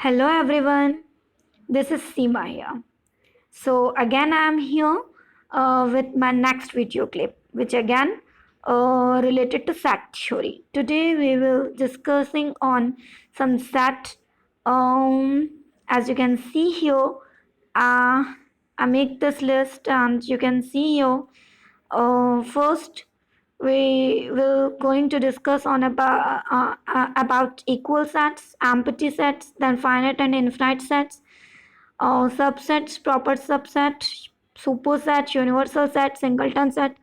Hello everyone, this is Seema here. So again I am here with my next video clip which again related to set theory. Today we will discussing on some set. As you can see here, I make this list and you can see here. First we will going to discuss on about equal sets, empty sets, then finite and infinite sets, subsets, proper subset, superset, universal set, singleton set.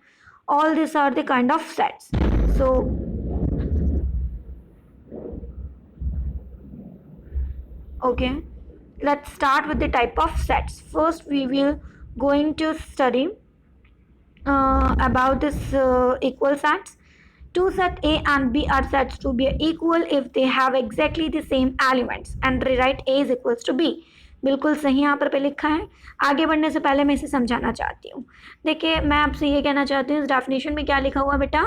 All these are the kind of sets. So okay, let's start with the type of sets. First we will going to study about this equal sets. Two set A and B are sets to be equal if they have exactly the same elements and rewrite A is equals to B. बिल्कुल सही यहाँ पर पे लिखा है. आगे बढ़ने से पहले मैं इसे समझाना चाहती हूँ. देखिए मैं आपसे ये कहना चाहती हूँ इस डेफिनेशन में क्या लिखा हुआ बेटा,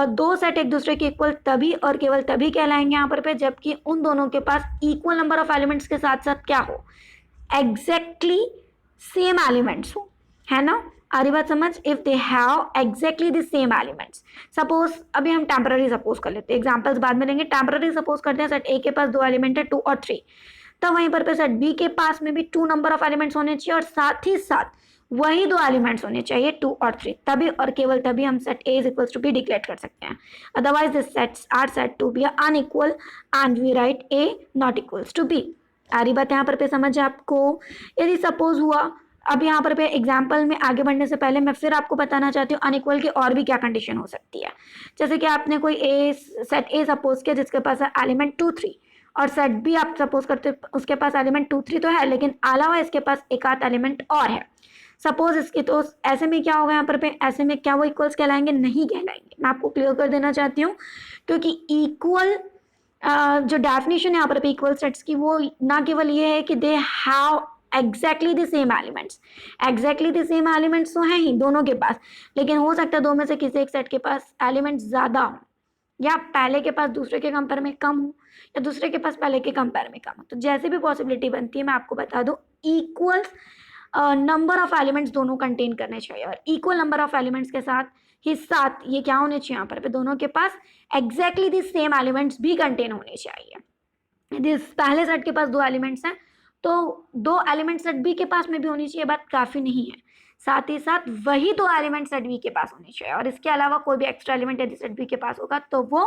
दो सेट एक दूसरे के इक्वल तभी और केवल तभी कहलाएंगे यहाँ पर पे जबकि उन दोनों के पास इक्वल नंबर ऑफ एलिमेंट्स के साथ साथ क्या हो, एग्जैक्टली सेम एलिमेंट्स हो, है ना. आ रही बात समझ. If they have exactly the same elements. Suppose अभी हम टेम्पररी सपोज कर लेते हैं, एग्जांपल्स बाद में लेंगे. टेम्पररी सपोज करते हैं सेट ए के पास दो एलिमेंट है 2 और 3, तब वहीं पर सेट बी के पास में भी 2 नंबर ऑफ एलिमेंट्स होने चाहिए और साथ ही साथ वही दो एलिमेंट्स होने चाहिए 2 और 3, तभी और केवल तभी हम set A is equals to B declare कर सकते हैं. Otherwise this sets are set to be unequal and we write A not equals to B. आ रही बात यहाँ पर पे समझ आपको. यदि सपोज हुआ, अब यहाँ पर पे एग्जाम्पल में आगे बढ़ने से पहले मैं फिर आपको बताना चाहती हूँ अनइक्वल की और भी क्या कंडीशन हो सकती है. जैसे कि आपने कोई ए सेट ए सपोज किया जिसके पास है एलिमेंट 2 3 और सेट बी आप सपोज करते उसके पास एलिमेंट 2 3 तो है लेकिन अलावा इसके पास एक आध एलिमेंट और है सपोज इसकी, तो ऐसे में क्या होगा यहाँ पर पे, ऐसे में क्या वो इक्वल्स कहलाएंगे, नहीं कहलाएंगे. मैं आपको क्लियर कर देना चाहती हूँ क्योंकि इक्वल जो डेफिनेशन है यहाँ पर इक्वल सेट्स की वो ना केवल ये है कि they have exactly the same elements. Exactly the same elements तो हैं ही दोनों के पास, लेकिन हो सकता है दो में से किसी एक सेट के पास एलिमेंट्स ज़्यादा हो या पहले के पास दूसरे के कंपेयर में कम हो या दूसरे के पास पहले के कंपेयर में कम हो. तो जैसे भी पॉसिबिलिटी बनती है मैं आपको बता दूं इक्वल नंबर ऑफ एलिमेंट्स दोनों कंटेन करने चाहिए और इक्वल नंबर ऑफ एलिमेंट्स के साथ ही साथ ये क्या होने चाहिए यहाँ पर दोनों के पास एग्जैक्टली द सेम एलिमेंट्स भी कंटेन होने चाहिए. यदि पहले सेट के पास दो एलिमेंट्स हैं तो दो एलिमेंट सेट बी के पास में भी होनी चाहिए, बात काफ़ी नहीं है. साथ ही साथ वही दो एलिमेंट सेट बी के पास होने चाहिए और इसके अलावा कोई भी एक्स्ट्रा एलिमेंट यदि सेट बी के पास होगा तो वो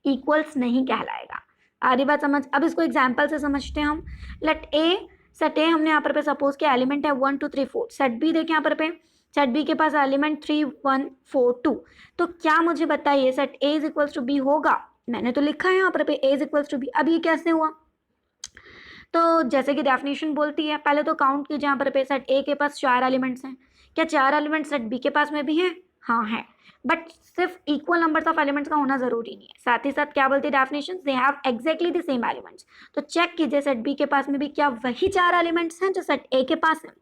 इक्वल्स नहीं कहलाएगा. आ रही बात समझ. अब इसको एग्जाम्पल से समझते हैं हम. लेट ए सेट ए हमने यहाँ पर पे सपोज किया एलिमेंट है 1 2 3 4. सेट बी देखें यहाँ पर पे, सेट बी के पास एलिमेंट 3 1 4 2. तो क्या मुझे बताइए set A is equals to B होगा. मैंने तो लिखा है यहाँ पर पे A is equals to B. अब ये कैसे हुआ, तो जैसे कि डेफिनेशन बोलती है पहले तो काउंट कीजिए यहाँ पर पे सेट ए के पास 4 एलिमेंट्स हैं. क्या 4 एलिमेंट्स सेट बी के पास में भी हैं? हाँ है, बट सिर्फ इक्वल नंबर्स ऑफ एलिमेंट्स का होना जरूरी नहीं है. साथ ही साथ क्या बोलती है definition, they have exactly the same elements. तो चेक कीजिए सेट बी के पास में भी क्या वही 4 एलिमेंट्स हैं जो सेट ए के पास हैं.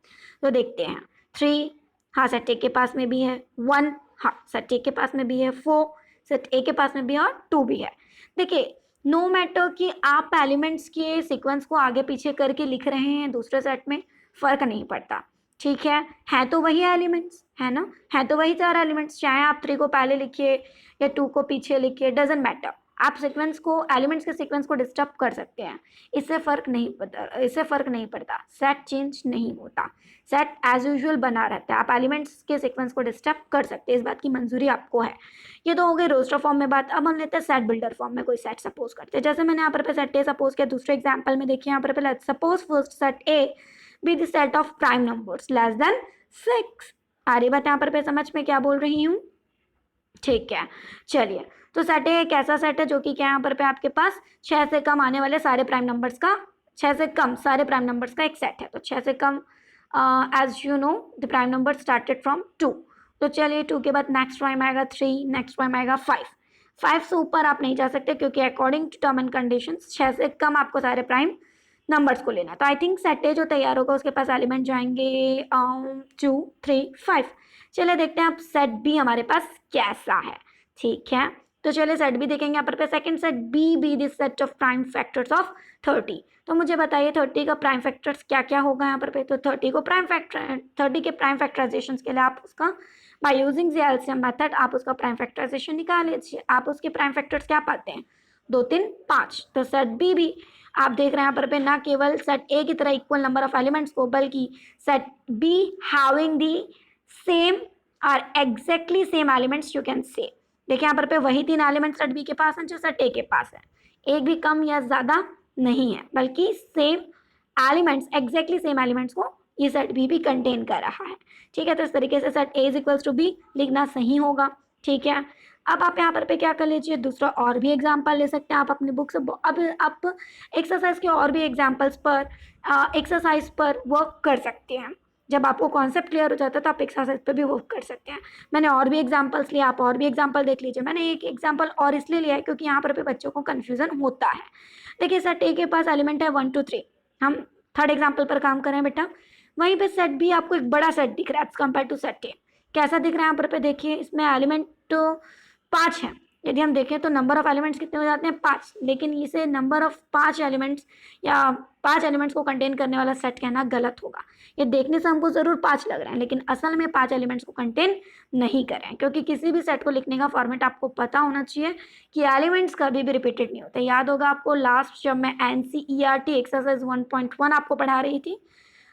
तो देखते हैं 3, हाँ सेट ए के पास में भी है. 1, हाँ सेट ए के पास में भी है. 4 सेट ए के पास में भी है और 2 भी है. देखिए नो मैटर कि आप एलिमेंट्स के सीक्वेंस को आगे पीछे करके लिख रहे हैं दूसरे सेट में, फर्क नहीं पड़ता. ठीक है तो वही एलिमेंट्स है ना, है तो वही 4 एलिमेंट्स. चाहे आप 3 को पहले लिखिए या 2 को पीछे लिखिए, डजेंट मैटर. आप सीक्वेंस को एलिमेंट्स के सीक्वेंस को डिस्टर्ब कर सकते हैं, इससे फर्क नहीं पड़ता. सेट चेंज नहीं होता, सेट एज यूजुअल बना रहता है. आप एलिमेंट्स के सीक्वेंस को डिस्टर्ब कर सकते हैं, इस बात की मंजूरी आपको है. ये तो हो गई रोस्टर फॉर्म में बात. अब हम लेते हैं सेट बिल्डर फॉर्म में कोई सेट सपोज करते हैं. जैसे मैंने यहाँ पर सेट ए सपोज किया. दूसरे एग्जाम्पल में देखिए यहाँ पर suppose first set A B the set of prime numbers less than 6. आ रही बात यहाँ पर समझ में क्या बोल रही हूँ. ठीक है चलिए, तो सेट ए एक ऐसा सेट है जो कि क्या यहाँ पर आपके पास 6 से कम आने वाले सारे प्राइम नंबर्स का, 6 से कम सारे प्राइम नंबर्स का एक सेट है. तो 6 से कम as you know the prime number started from 2. तो चलिए 2 के बाद नेक्स्ट प्राइम आएगा 3, नेक्स्ट प्राइम आएगा 5. 5 से ऊपर आप नहीं जा सकते क्योंकि according to term and conditions 6 से कम आपको सारे प्राइम नंबर्स को लेना. तो आई थिंक सेट ए जो तैयार होगा उसके पास एलिमेंट जाएंगे 2 3 5. चलिए देखते हैं अब सेट बी हमारे पास कैसा है. ठीक है तो चलिए सेट बी देखेंगे यहाँ पर second set B the set of prime factors of 30। तो मुझे बताइए 30 का प्राइम फैक्टर्स क्या क्या होगा यहाँ पर तो 30 को प्राइम फैक्टर 30 के प्राइम फैक्टराइजेशन के लिए आप उसका bye using the LCM method आप उसका प्राइम फैक्टराइजेशन निकाल लीजिए। आप उसके प्राइम फैक्टर्स क्या पाते हैं 2 3 5। तो सेट बी भी आप देख रहे हैं यहाँ पर ना केवल सेट ए की तरह इक्वल नंबर ऑफ एलिमेंट्स को बल्कि set B having the same और exactly same elements you can say. देखिए यहाँ पर वही 3 एलिमेंट्स सेट बी के पास हैं जो सेट ए के पास है, एक भी कम या ज्यादा नहीं है बल्कि same elements exactly same elements को ये सेट बी भी कंटेन कर रहा है। ठीक है, तो इस तरीके से set A is equals to B लिखना सही होगा। ठीक है, अब आप यहाँ पर क्या कर लीजिए दूसरा और भी एग्जाम्पल ले सकते हैं आप अपनी बुक से। अब आप एक्सरसाइज के और भी एग्जाम्पल्स पर एक्सरसाइज पर वर्क कर सकते हैं। जब आपको कॉन्सेप्ट क्लियर हो जाता है तो आप एक्सरसाइज पर भी वर्क कर सकते हैं। मैंने और भी एग्जाम्पल्स लिए, आप और भी एग्जाम्पल देख लीजिए। मैंने एक एग्जाम्पल और इसलिए लिया है क्योंकि यहाँ पर भी बच्चों को कन्फ्यूजन होता है। देखिए सेट ए के पास एलिमेंट है 1 2 3, हम थर्ड एग्जाम्पल पर काम करें बेटा। वहीं पे सेट बी आपको एक बड़ा सेट दिख रहा है as compare to set A. कैसा दिख रहा है यहाँ पर देखिए, इसमें एलिमेंट 5 है। यदि हम देखें तो नंबर ऑफ एलिमेंट्स कितने हो जाते हैं 5, लेकिन इसे नंबर ऑफ 5 एलिमेंट्स या 5 एलिमेंट्स को कंटेन करने वाला सेट कहना गलत होगा। ये देखने से हमको जरूर 5 लग रहा है लेकिन असल में 5 एलिमेंट्स को कंटेन नहीं कर रहे हैं, क्योंकि किसी भी सेट को लिखने का फॉर्मेट आपको पता होना चाहिए कि एलिमेंट्स कभी भी रिपीटेड नहीं होते। याद होगा आपको लास्ट जब मैं एनसीईआरटी एक्सरसाइज 1.1 आपको पढ़ा रही थी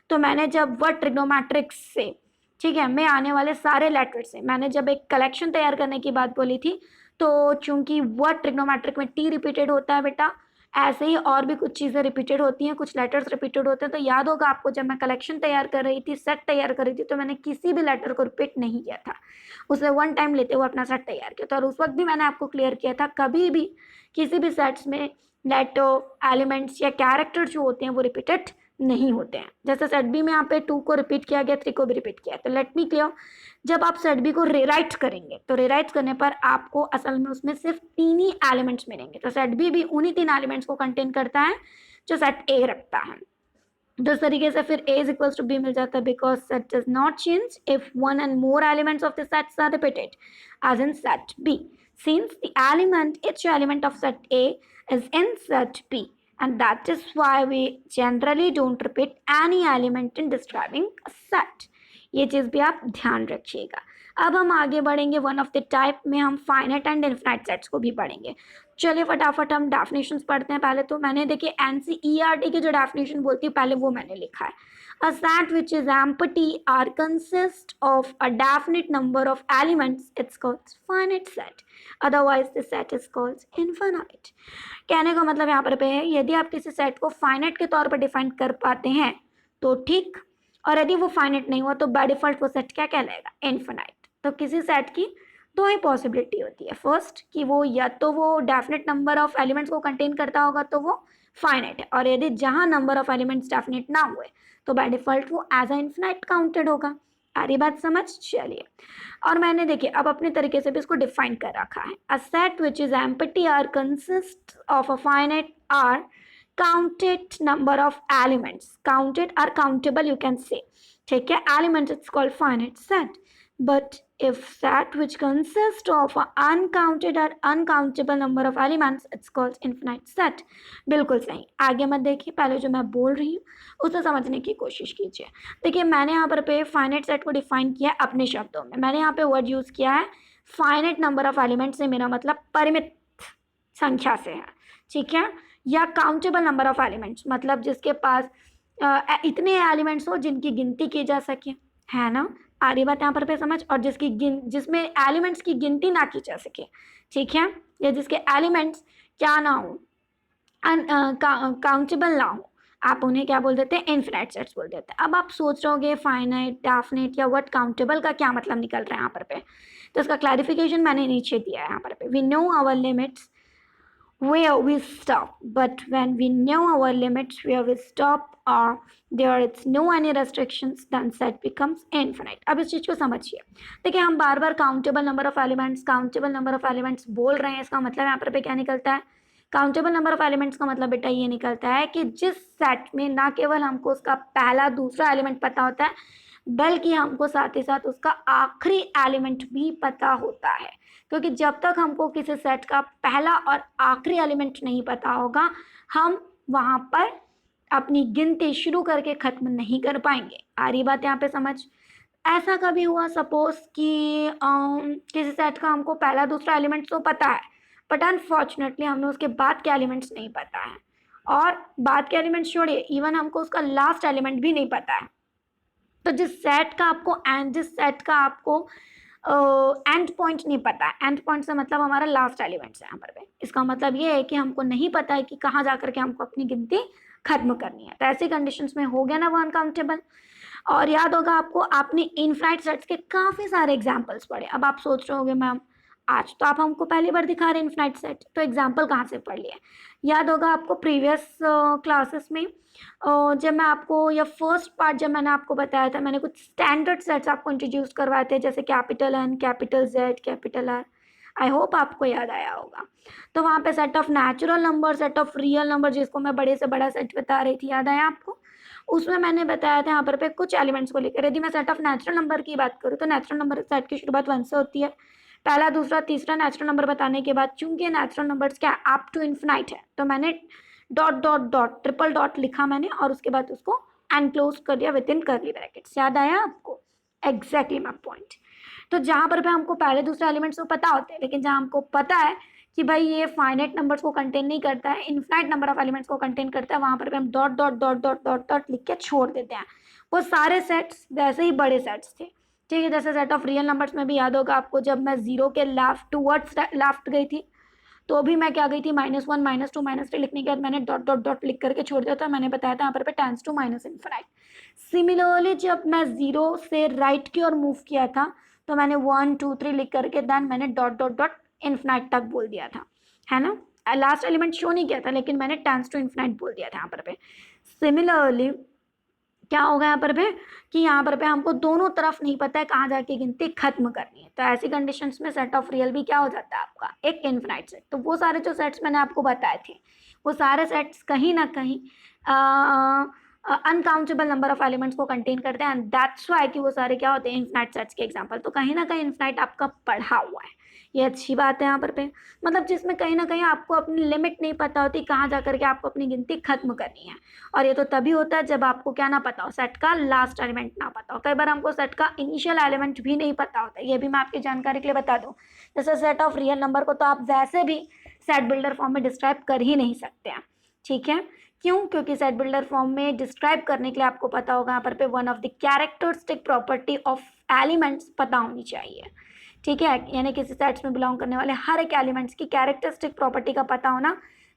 तो मैंने जब वर्ड ट्रिग्नोमेट्रिक्स से, ठीक है, मैं आने वाले सारे लेटर से मैंने जब एक कलेक्शन तैयार करने की बात बोली थी, तो चूंकि वर्ड ट्रिग्नोमेट्रिक में टी रिपीटेड होता है बेटा, ऐसे ही और भी कुछ चीज़ें रिपीटेड होती हैं, कुछ लेटर्स रिपीटेड होते हैं। तो याद होगा आपको जब मैं कलेक्शन तैयार कर रही थी, सेट तैयार कर रही थी, तो मैंने किसी भी लेटर को रिपीट नहीं किया था, उसे वन टाइम लेते हुए अपना सेट तैयार किया था। और उस वक्त भी मैंने आपको क्लियर किया था कभी भी किसी भी सेट्स में लेटर एलिमेंट्स या कैरेक्टर जो होते हैं वो रिपीटेड नहीं होते हैं। जैसे सेट बी में यहाँ पे 2 को रिपीट किया गया, 3 को भी रिपीट किया। तो लेट मी क्लियर, जब आप सेट बी को रिराइट करेंगे तो रिराइट करने पर आपको असल में उसमें सिर्फ 3 ही एलिमेंट्स मिलेंगे। तो सेट बी भी उन्हीं 3 एलिमेंट्स को कंटेन करता है जो सेट ए रखता है। तो इस तरीके से फिर A is equals to B मिल जाता है because set does not change if one and more elements of the sets are repeated as in set B, since the element each element of set A is in set B, and that is why we generally don't repeat any element in describing a set. ये चीज़ भी आप ध्यान रखिएगा। अब हम आगे बढ़ेंगे one of the type में, हम फाइनाइट एंड इनफिनाइट सेट्स को भी पढ़ेंगे। चलिए फटाफट हम डेफिनेशंस पढ़ते हैं। पहले तो मैंने देखिए एनसीईआरटी की जो डेफिनेशन बोलती है पहले वो मैंने लिखा है। A set which is empty or consists of a definite number of elements, it's called finite set. Otherwise, the set is called infinite. कहने का मतलब यहाँ पर है यदि आप किसी सेट को फाइनाइट के तौर पर डिफाइन कर पाते हैं तो ठीक, और यदि वो फाइनाइट नहीं हुआ तो बाय डिफॉल्ट वो सेट क्या कहलाएगा इनफिनाइट। तो किसी सेट की दो ही पॉसिबिलिटी होती है, फर्स्ट कि वो या तो वो डेफिनेट नंबर ऑफ एलिमेंट्स को कंटेन करता होगा तो वो फाइनाइट है, और यदि जहाँ नंबर ऑफ एलिमेंट्स डेफिनेट ना हुए तो बाय डिफॉल्ट वो एज अ इनफिनाइट काउंटेड होगा। आ रही बात समझ? चलिए, और मैंने देखिए अब अपने तरीके से भी इसको डिफाइन कर रखा है। A set which is empty or consist of a finite or counted number of elements, counted or countable you can say, ठीक है, elements it's called finite set. But if set which consists of a uncounted or uncountable number of elements it's called infinite set. बिल्कुल सही, आगे मत देखिए, पहले जो मैं बोल रही हूँ उसे समझने की कोशिश कीजिए। देखिए मैंने यहाँ पर पे फाइनाइट सेट को डिफाइन किया अपने शब्दों में। मैंने यहाँ पे वर्ड यूज किया है फाइनाइट नंबर ऑफ एलिमेंट से मेरा मतलब परिमित संख्या से है, ठीक है, या काउंटेबल नंबर ऑफ एलिमेंट्स मतलब जिसके पास इतने एलिमेंट्स हो जिनकी गिनती की जा सके, है ना, आ रही बात यहाँ पर पे समझ, और जिसमें एलिमेंट्स की गिनती ना की जा सके, ठीक है, या जिसके एलिमेंट्स क्या ना हो, काउंटेबल ना हो, आप उन्हें क्या बोल देते हैं इनफिनाइट सेट्स बोल देते हैं। अब आप सोच रहोगे फाइनाइट, डेफिनेट या व्हाट काउंटेबल का क्या मतलब निकल रहा है यहाँ पर पे, तो इसका क्लैरिफिकेशन मैंने नीचे दिया है यहाँ पर पे। We know our limits where we stop, but when we know our limits where we stop or there is no any restrictions then set becomes infinite. अब इस चीज़ को समझिए। देखिए हम बार बार काउंटेबल नंबर ऑफ एलिमेंट्स बोल रहे हैं, इसका मतलब यहाँ पर पे क्या निकलता है, काउंटेबल नंबर ऑफ एलिमेंट्स का मतलब बेटा ये निकलता है कि जिस सेट में ना केवल हमको उसका पहला दूसरा एलिमेंट पता होता है बल्कि हमको साथ ही साथ उसका आखिरी एलिमेंट भी पता होता है। क्योंकि जब तक हमको किसी सेट का पहला और आखिरी एलिमेंट नहीं पता होगा हम वहाँ पर अपनी गिनती शुरू करके ख़त्म नहीं कर पाएंगे। आ रही बात यहाँ पे समझ? ऐसा कभी हुआ सपोज कि किसी सेट का हमको पहला दूसरा एलिमेंट तो पता है बट अनफॉर्चुनेटली हमें उसके बाद के एलिमेंट्स नहीं पता है, और बाद के एलिमेंट्स छोड़िए इवन हमको उसका लास्ट एलिमेंट भी नहीं पता है। तो जिस सेट का आपको एंड पॉइंट नहीं पता है, एंड पॉइंट से मतलब हमारा लास्ट एलिमेंट्स है यहाँ पर पे, इसका मतलब ये है कि हमको नहीं पता है कि कहाँ जा करके हमको अपनी गिनती खत्म करनी है। तो ऐसी कंडीशंस में हो गया ना वो अनकाउंटेबल। और याद होगा आपको, आपने इनफाइनाइट सेट्स के काफ़ी सारे एग्जाम्पल्स पढ़े। अब आप सोच रहे होगे मैम आज तो आप हमको पहली बार दिखा रहे हैं इनफाइनाइट सेट, तो एग्जाम्पल कहाँ से पढ़ लिए? याद होगा आपको प्रीवियस क्लासेस में जब मैं आपको या फर्स्ट पार्ट जब मैंने आपको बताया था, मैंने कुछ स्टैंडर्ड सेट्स आपको इंट्रोड्यूस करवाए थे जैसे capital N, capital Z, capital R. I hope आपको याद आया होगा। तो वहाँ पे set of natural number, set of real number, जिसको मैं बड़े से बड़ा सेट बता रही थी, याद आया आपको? उसमें मैंने बताया था यहाँ पर पे कुछ एलिमेंट्स को लेकर। यदि मैं सेट ऑफ नेचुरल नंबर की बात करूँ तो नेचुरल नंबर सेट की शुरुआत 1 से होती है। पहला दूसरा तीसरा नेचुरल नंबर बताने के बाद चूंकि नेचुरल नंबर्स क्या अप टू इन्फिनाइट है, तो मैंने dot dot dot triple dot लिखा मैंने और उसके बाद उसको एनक्लोज कर दिया विद इन कर्ली ब्रैकेट्स। याद आया आपको? Exactly my point. तो जहाँ पर भी हमको पहले दूसरे एलिमेंट्स को पता होते हैं, लेकिन जहाँ हमको पता है कि भाई ये फाइनाइट नंबर्स को कंटेन नहीं करता है, इनफाइनाइट नंबर ऑफ एलिमेंट्स को कंटेन करता है, वहाँ पर भी हम dot dot dot dot dot dot लिख के छोड़ देते हैं। वो सारे सेट्स वैसे ही बड़े सेट्स थे, ठीक है। जैसे सेट ऑफ रियल नंबर्स में भी याद होगा आपको, जब मैं जीरो के लेफ्ट टूवर्ड्स लेफ्ट गई थी तो भी मैं क्या गई थी -1 -2 -3 लिखने के बाद मैंने डॉट डॉट डॉट लिख करके छोड़ दिया था। मैंने बताया था यहाँ पर tends to minus infinite. Similarly जब मैं जीरो से राइट की ओर मूव किया था तो मैंने 1 2 3 लिख करके देन मैंने डॉट डॉट डॉट इनफिनाइट तक बोल दिया था, है ना। लास्ट एलिमेंट शो नहीं किया था लेकिन मैंने टेंस टू इनफिनाइट बोल दिया था यहाँ पर। सिमिलरली क्या होगा यहाँ पर भी कि यहाँ पर पे हमको दोनों तरफ नहीं पता है कहाँ जाके गिनती खत्म करनी है। तो ऐसी कंडीशंस में सेट ऑफ रियल भी क्या हो जाता है आपका एक इनफिनाइट सेट। तो वो सारे जो सेट्स मैंने आपको बताए थे वो सारे सेट्स कहीं ना कहीं अनकाउंटेबल नंबर ऑफ एलिमेंट्स को कंटेन करते हैं एंड दैट्स वाई कि वो सारे क्या होते हैं इनफिनाइट सेट्स के एग्जांपल। तो कहीं ना कहीं इनफिनाइट आपका पढ़ा हुआ है, ये अच्छी बात है यहाँ पर पे, मतलब जिसमें कहीं ना कहीं आपको अपनी लिमिट नहीं पता होती कहाँ जा करके आपको अपनी गिनती खत्म करनी है। और ये तो तभी होता है जब आपको क्या ना पता हो, सेट का लास्ट एलिमेंट ना पता हो। कई बार हमको सेट का इनिशियल एलिमेंट भी नहीं पता होता, ये भी मैं आपकी जानकारी के लिए बता दूं। जैसे सेट ऑफ रियल नंबर को तो आप वैसे भी सेट बिल्डर फॉर्म में डिस्क्राइब कर ही नहीं सकते हैं, ठीक है। क्यों? क्योंकि सेट बिल्डर फॉर्म में डिस्क्राइब करने के लिए आपको पता होगा यहाँ पर पे one of the characteristic property of elements पता होनी चाहिए, ठीक है। यानी किसी सेट्स में बिलोंग करने वाले हर एक एलिमेंट्स की कैरेक्टरिस्टिक प्रॉपर्टी का पता होना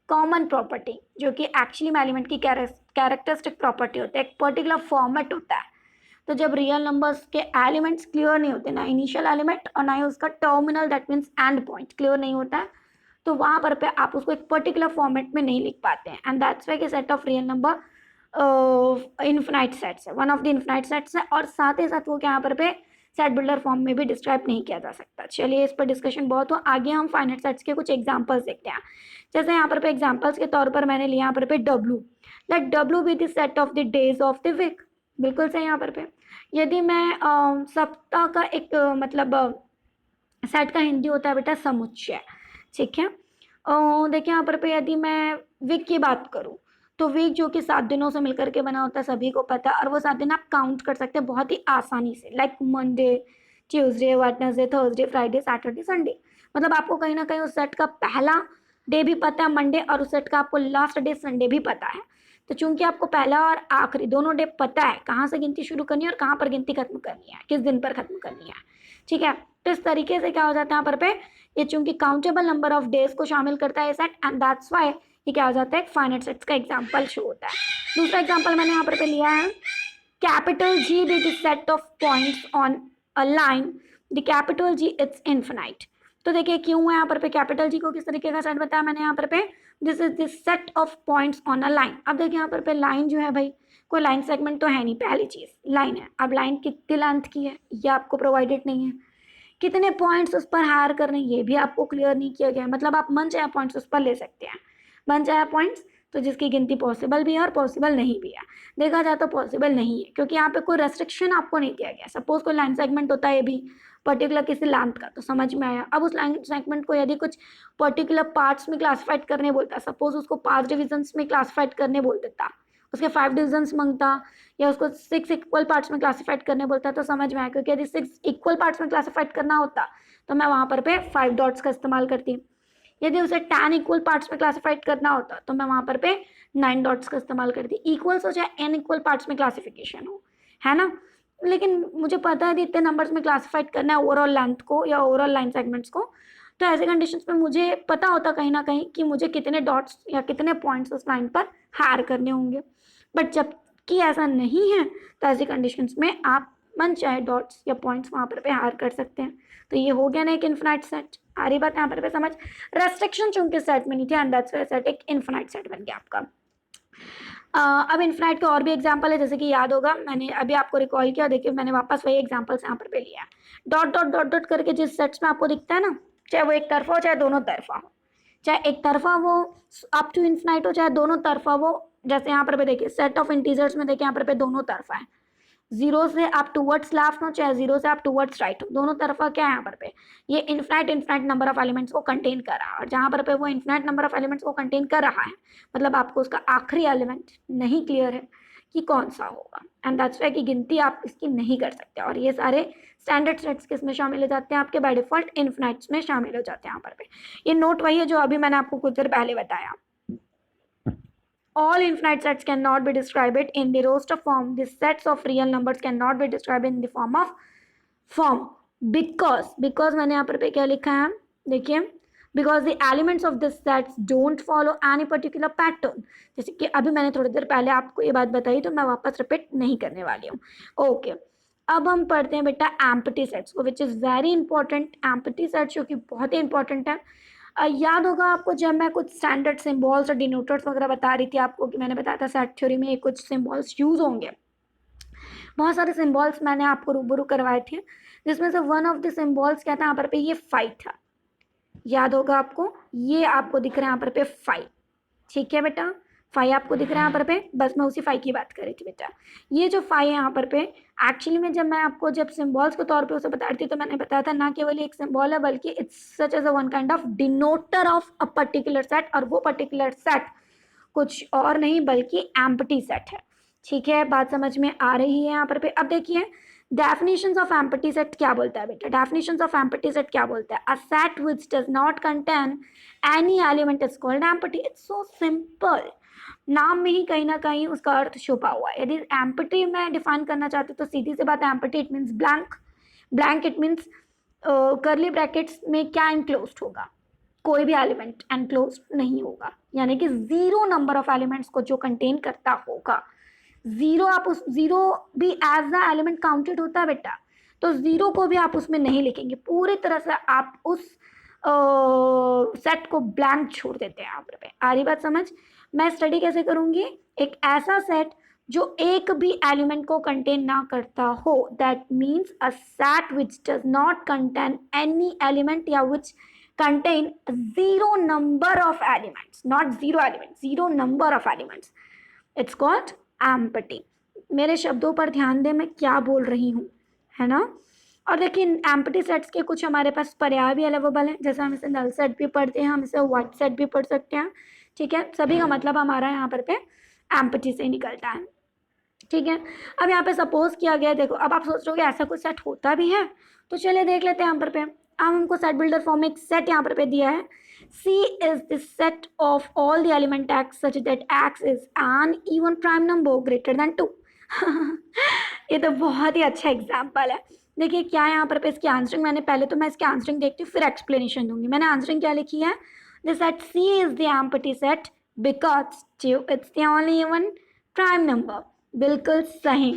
कॉमन प्रॉपर्टी, जो कि एक्चुअली में एलिमेंट की कैरेक्टरिस्टिक प्रॉपर्टी होती है, एक पर्टिकुलर फॉर्मेट होता है। तो जब रियल नंबर्स के एलिमेंट्स क्लियर नहीं होते, ना इनिशियल एलिमेंट और ना ही उसका terminal that means and point clear नहीं होता है, तो वहाँ पर पे आप उसको एक पर्टिकुलर फॉर्मेट में नहीं लिख पाते हैं एंड दैट्स वाई कि set of real number infinite sets है, one of the infinite sets है। और साथ ही साथ वो यहाँ पर पे सेट बिल्डर फॉर्म में भी डिस्क्राइब नहीं किया जा सकता। चलिए इस पर डिस्कशन बहुत हो, आगे हम फाइनाइट सेट्स के कुछ एग्जांपल्स देखते हैं। जैसे यहाँ पर पे एग्जांपल्स के तौर पर मैंने लिया यहाँ पर पे W, let W be the set of the days of the week. बिल्कुल सही। यहाँ पर पे यदि मैं सप्ताह का एक मतलब सेट का हिंदी होता है बेटा समुच्चय, ठीक है। देखिए यहाँ पर पे यदि मैं वीक की बात करूँ तो वीक जो कि 7 दिनों से मिलकर के बना होता है सभी को पता है, और वो 7 दिन आप काउंट कर सकते हैं बहुत ही आसानी से, like Monday, Tuesday, Wednesday, Thursday, Friday, Saturday, Sunday. मतलब आपको कहीं ना कहीं उस सेट का पहला डे भी पता है मंडे, और उस सेट का आपको लास्ट डे संडे भी पता है। तो चूंकि आपको पहला और आखिरी दोनों डे पता है कहाँ से गिनती शुरू करनी है और कहाँ पर गिनती खत्म करनी है, किस दिन पर खत्म करनी है, ठीक है। तो इस तरीके से क्या हो जाता है यहाँ पर पे, ये चूंकि काउंटेबल नंबर ऑफ डेज को शामिल करता है ये सेट एंड दैट्स वाई ये क्या हो जाता है एक फाइनाइट सेट्स का एग्जांपल शो होता है। दूसरा एग्जांपल मैंने यहाँ पर पे लिया है capital G be the set of points on a line, the capital G it's infinite। तो देखिए क्यों है यहाँ पर पे कैपिटल G को किस तरीके का सेट बताया मैंने यहाँ पर पे, this is this set of points on a line. अब देखिए यहाँ पर पे लाइन जो है भाई कोई लाइन सेगमेंट तो है नहीं, पहली चीज लाइन है। अब लाइन कितनी लेंथ की है ये आपको प्रोवाइडेड नहीं है, कितने पॉइंट्स उस पर हायर करने ये भी आपको क्लियर नहीं किया गया है। मतलब आप मन चाहे पॉइंट्स उस पर ले सकते हैं, मन चाहे पॉइंट्स तो जिसकी गिनती पॉसिबल भी है और पॉसिबल नहीं भी है। देखा जाए तो पॉसिबल नहीं है, क्योंकि यहाँ पे कोई रेस्ट्रिक्शन आपको नहीं दिया गया। सपोज कोई लाइन सेगमेंट होता है ये भी पर्टिकुलर किसी लेंथ का, तो समझ में आया। अब उस लाइन सेगमेंट को यदि कुछ पर्टिकुलर पार्ट्स में क्लासिफाइड करने बोलता, सपोज उसको 5 डिविजन्स में क्लासिफाइड करने बोल देता, उसके 5 डिविजन्स मांगता, या उसको 6 इक्वल पार्ट्स में क्लासिफाइड करने बोलता, तो समझ में आया। क्योंकि यदि 6 इक्वल पार्ट्स में क्लासिफाइड करना होता तो मैं वहाँ पर पे 5 डॉट्स का इस्तेमाल करती। यदि उसे 10 इक्वल पार्ट्स में क्लासिफाइड करना होता तो मैं वहाँ पर पे 9 डॉट्स का इस्तेमाल करती। इक्वल्स हो चाहे n इक्वल पार्ट्स में क्लासिफिकेशन हो, है ना। लेकिन मुझे पता है इतने नंबर्स में क्लासिफाइड करना है ओवरऑल लेंथ को या ओवरऑल लाइन सेगमेंट्स को, तो ऐसे कंडीशंस में मुझे पता होता कहीं ना कहीं कि मुझे कितने डॉट्स या कितने पॉइंट्स उस लाइन पर हायर करने होंगे। बट जबकि ऐसा नहीं है, तो ऐसी कंडीशंस में आप मन चाहे डॉट्स या पॉइंट्स वहाँ पर पे हायर कर सकते हैं। तो ये हो गया ना एक इन्फिनाइट सेट। आ रही बात यहाँ पर पे समझ। रेस्ट्रिक्शन चूंकि सेट में नहीं थी, एंड दैट्स व्हाई सेट एक इन्फिनाइट सेट बन गया आपका। अब इन्फिनाइट के और भी एग्जाम्पल है, जैसे कि याद होगा मैंने अभी आपको रिकॉल किया, देखिए मैंने वापस वही एग्जाम्पल्स यहाँ पर पे लिया है। डॉट डॉट डॉट डॉट करके जिस सेट्स में आपको दिखता है ना, चाहे वो एक तरफा हो चाहे दोनों तरफा हो, चाहे एक तरफा वो अप टू इन्फिनाइट हो चाहे दोनों तरफा वो, जैसे यहाँ पर पे देखिए सेट ऑफ इंटीजर्स में देखिए यहाँ पर पे दोनों तरफा है, 0 से आप टूवर्ड्स लेफ्ट हो चाहे 0 से आप टूवर्ड्स राइट हो, दोनों तरफा क्या है यहाँ पर पे, ये इन्फिनाइट नंबर ऑफ एलिमेंट्स को कंटेन कर रहा है। और जहाँ पर पे वो इन्फिनाइट नंबर ऑफ एलिमेंट्स को कंटेन कर रहा है, मतलब आपको उसका आखिरी एलिमेंट नहीं क्लियर है कि कौन सा होगा, एंड दैट्स व्हाई की गिनती आप इसकी नहीं कर सकते। और ये सारे स्टैंडर्ड सेट्स किस में शामिल हो जाते हैं, आपके बाय डिफॉल्ट इन्फिनाइट्स में शामिल हो जाते हैं। यहाँ पर पे ये नोट वही है जो अभी मैंने आपको कुछ देर पहले बताया। All infinite sets cannot be described in the roster form. The sets of real numbers cannot be described in the form because मैंने यहाँ पर पे क्या लिखा है देखिए, because the elements of the sets don't follow any particular pattern। जैसे कि अभी मैंने थोड़ी देर पहले आपको ये बात बताई, तो मैं वापस रिपीट नहीं करने वाली हूँ। ओके, अब हम पढ़ते हैं बेटा एम्प्टी सेट्स को, which is very important. Empty sets जो कि बहुत ही इंपॉर्टेंट है। याद होगा आपको जब मैं कुछ स्टैंडर्ड सिंबल्स और डिनोटर्स वगैरह बता रही थी आपको, कि मैंने बताया था सेट थ्योरी में कुछ सिंबल्स यूज होंगे, बहुत सारे सिंबल्स मैंने आपको रूबरू करवाए थे, जिसमें से वन ऑफ द सिंबल्स क्या था यहाँ पर पे, ये 5 था। याद होगा आपको, ये आपको दिख रहा है यहाँ पर पे 5, ठीक है बेटा, 5 आपको दिख रहा है यहाँ पर पे, बस मैं उसी 5 की बात कर रही थी बेटा। ये जो 5 है यहाँ पर पे, एक्चुअली में जब मैं आपको जब सिंबल्स के तौर पे उसे बता रही थी, तो मैंने बताया था ना केवल एक सिंबल है, बल्कि it's such as a one kind of denoter of a particular set, और वो पर्टिकुलर सेट कुछ और नहीं बल्कि एम्प्टी सेट है। ठीक है, बात समझ में आ रही है यहाँ पर पे। अब देखिए डेफिनेशंस ऑफ एम्प्टी सेट क्या बोलता है बेटा, डेफिनेशंस ऑफ एम्प्टी सेट क्या बोलता है, a set which does not contain any element is called empty. It's so simple, नाम में ही कहीं ना कहीं उसका अर्थ छुपा हुआ है। यदि एम्प्टी में डिफाइन करना चाहते तो सीधी सी बात है, empty it means blank, blank it means curly brackets में क्या इनक्लोज्ड होगा, कोई भी एलिमेंट एनक्लोज्ड नहीं होगा, यानी कि 0 नंबर ऑफ एलिमेंट्स को जो कंटेन करता होगा। 0 आप उस 0 भी एज द एलिमेंट काउंटेड होता है बेटा, तो 0 को भी आप उसमें नहीं लिखेंगे, पूरी तरह से आप उस सेट को ब्लैंक छोड़ देते हैं। यहाँ पे आ रही बात समझ। मैं स्टडी कैसे करूँगी, एक ऐसा सेट जो एक भी एलिमेंट को कंटेन ना करता हो, that means a set which does not contain any element या विच contain 0 number of elements, not 0 elements, 0 number of elements, it's called empty। मेरे शब्दों पर ध्यान दें मैं क्या बोल रही हूँ, है ना। और देखिए एम्प्टी सेट्स के कुछ हमारे पास पर्याय भी अवेलेबल है, जैसे हम इसे नल सेट भी पढ़ते हैं, हम इसे व्हाइट सेट भी पढ़ सकते हैं। ठीक है, सभी का मतलब हमारा यहाँ पर पे एम्प्टी से निकलता है। ठीक है, अब यहाँ पे सपोज किया गया, देखो अब आप सोच रहे हो ऐसा कुछ सेट होता भी है, तो चलिए देख लेते हैं यहाँ पर पे। अब हमको सेट बिल्डर फॉर्म में एक सेट यहाँ पर पे दिया है, C is the set of all the element x such that x is an even prime number greater than 2। ये तो बहुत ही अच्छा एग्जाम्पल है। देखिए क्या है यहाँ पर पे इसकी आंसरिंग, मैंने पहले तो मैं इसकी आंसरिंग देखती हूँ फिर एक्सप्लेनेशन दूंगी। मैंने आंसरिंग क्या लिखी है, the set C is the empty set because 2 it's the only even prime number। बिल्कुल सही,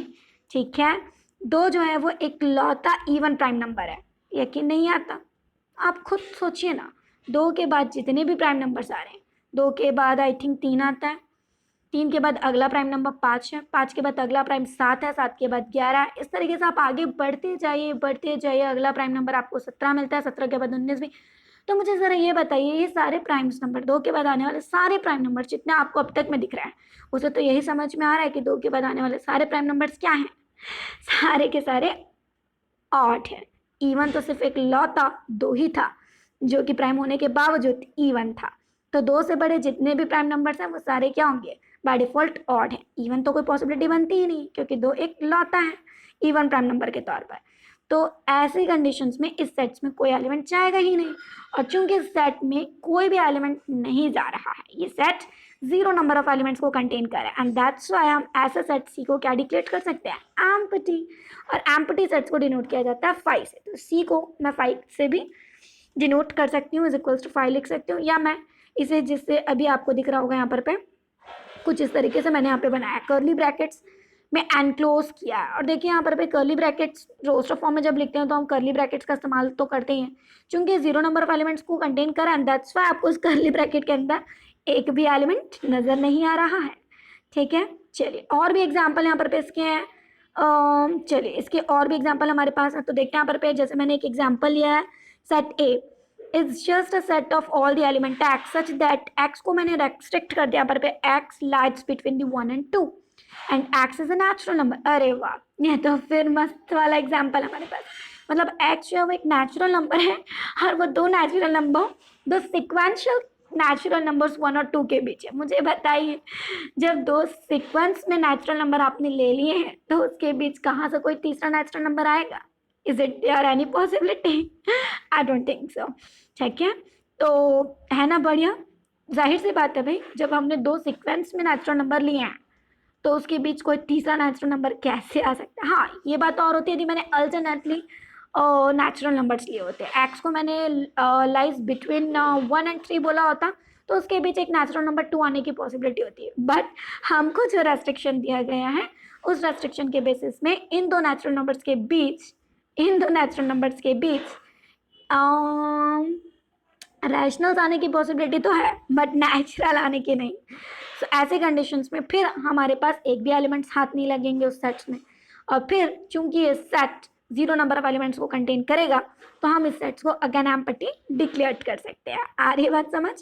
ठीक है। 2 जो है वो एक लौता इवन प्राइम नंबर है, यकीन नहीं आता, आप खुद सोचिए ना। 2 के बाद जितने भी प्राइम नंबर्स आ रहे हैं, 2 के बाद आई थिंक 3 आता है, 3 के बाद अगला प्राइम नंबर 5 है, 5 के बाद अगला प्राइम 7 है, 7 के बाद 11 है, इस तरीके से आप आगे बढ़ते जाइए, अगला प्राइम नंबर आपको 17 मिलता है, 17 के बाद 19 भी। तो मुझे ज़रा ये बताइए, ये सारे प्राइम्स नंबर, 2 के बाद आने वाले सारे प्राइम नंबर जितने आपको अब तक में दिख रहे हैं, उसे तो यही समझ में आ रहा है कि 2 के बाद आने वाले सारे प्राइम नंबर्स क्या हैं? सारे के सारे ऑड है। इवन तो सिर्फ एक लौता 2 ही था जो कि प्राइम होने के बावजूद इवन था। तो 2 से बड़े जितने भी प्राइम नंबर्स हैं वो सारे क्या होंगे? बाय डिफॉल्ट ऑड है। इवन तो कोई पॉसिबिलिटी बनती ही नहीं क्योंकि 2 एक लौता है इवन प्राइम नंबर के तौर पर। तो ऐसी कंडीशंस में इस सेट्स में कोई एलिमेंट जाएगा ही नहीं, और चूंकि इस सेट में कोई भी एलिमेंट नहीं जा रहा है, ये सेट 0 नंबर ऑफ एलिमेंट्स को कंटेन कर रहा है, एंड दैट्स व्हाई हम ऐसे सेट सी को क्या डिक्लेयर कर सकते हैं? एम्प्टी। और एम्प्टी सेट्स को डिनोट किया जाता है 5 से, तो सी को मैं 5 से भी डिनोट कर सकती हूँ, इज इक्वल्स टू 5 लिख सकती हूँ, या मैं इसे जिससे अभी आपको दिख रहा होगा यहाँ पर पे कुछ इस तरीके से मैंने यहाँ पे बनाया, कर्ली ब्रैकेट्स में एनक्लोज किया है। और देखिए यहाँ पर पे कर्ली ब्रैकेट्स रोस्टर फॉर्म में जब लिखते हैं तो हम कर्ली ब्रैकेट्स का इस्तेमाल तो करते हैं, चूंकि 0 नंबर ऑफ एलिमेंट्स को कंटेन करा, एंड दैट्स व्हाई आपको इस कर्ली ब्रैकेट के अंदर एक भी एलिमेंट नजर नहीं आ रहा है। ठीक है, चलिए और भी एग्जाम्पल यहाँ पर पे इसके हैं। चलिए इसके और भी एग्जाम्पल हमारे पास है, तो देखते हैं यहाँ पर पे, जैसे मैंने एक एग्जाम्पल लिया है, set A is just a set of all the element x such that x को मैंने restrict कर दिया पर पे x lies between the 1 and 2 and x is a natural number। अरे वाह, ये तो फिर मस्त वाला एग्जाम्पल हमारे पास, मतलब x जो है वो एक नेचुरल नंबर है और वो 2 natural number, 2 sequential natural numbers 1 और 2 के बीच है। मुझे बताइए, जब 2 सीक्वेंस में नेचुरल नंबर आपने ले लिए हैं तो उसके बीच कहाँ से कोई तीसरा नेचुरल नंबर आएगा? Is it there any possibility? I don't think so. ठीक है, तो है ना बढ़िया, जाहिर सी बात है भाई, जब हमने 2 सीक्वेंस में नेचुरल नंबर लिए हैं तो उसके बीच कोई तीसरा नेचुरल नंबर कैसे आ सकता है? हाँ, ये बात और होती है यदि मैंने अल्टरनेटली नेचुरल नंबर्स लिए होते, एक्स को मैंने लाइज बिटवीन 1 and 3 बोला होता तो उसके बीच एक नेचुरल नंबर 2 आने की पॉसिबिलिटी होती है, बट हमको जो रेस्ट्रिक्शन दिया गया है उस रेस्ट्रिक्शन के बेसिस में इन दो नेचुरल नंबर्स के बीच रैशनल्स आने की पॉसिबिलिटी तो है बट नेचुरल आने की नहीं। सो ऐसे कंडीशंस में फिर हमारे पास एक भी एलिमेंट्स हाथ नहीं लगेंगे उस सेट में, और फिर चूंकि ये सेट 0 नंबर ऑफ एलिमेंट्स को कंटेन करेगा तो हम इस सेट्स को अगेन एम्प्टी डिक्लेयर कर सकते हैं। आ रही बात समझ?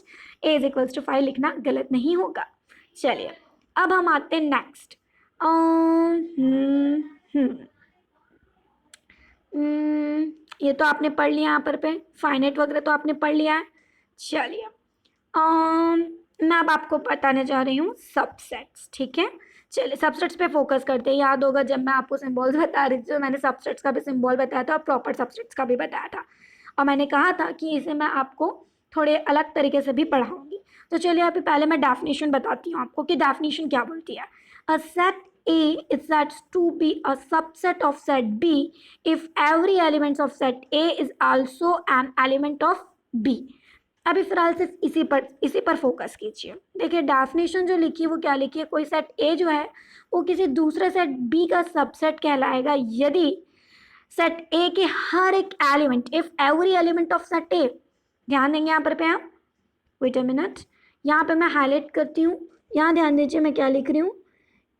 ए इज इक्वल्स टू 5 लिखना गलत नहीं होगा। चलिए अब हम आते हैं नेक्स्ट। ये तो आपने पढ़ लिया यहाँ पर पे, फाइनाइट वगैरह तो आपने पढ़ लिया है। चलिए मैं अब आपको बताने जा रही हूँ सबसेट्स। ठीक है, चलिए सबसेट्स पे फोकस करते हैं। याद होगा जब मैं आपको सिंबल्स बता रही थी तो मैंने सबसेट्स का भी सिंबल बताया था और प्रॉपर सबसेट्स का भी बताया था, और मैंने कहा था कि इसे मैं आपको थोड़े अलग तरीके से भी पढ़ाऊंगी। तो चलिए अभी पहले मैं डेफिनेशन बताती हूँ आपको कि डेफिनेशन क्या बोलती है। A set A is said to be a subset of set B if every element of set A is also an element of B। अभी फिलहाल सिर्फ इसी पर फोकस कीजिए। देखिए डेफिनेशन जो लिखी है वो क्या लिखी है, कोई सेट A जो है वो किसी दूसरे सेट B का सबसेट कहलाएगा यदि सेट A के हर एक element, if every element of set A, ध्यान देंगे यहाँ पर पे आप, वेट अ मिनट, यहाँ पे मैं हाईलाइट करती हूँ, यहाँ ध्यान दीजिए मैं क्या लिख रही हूँ,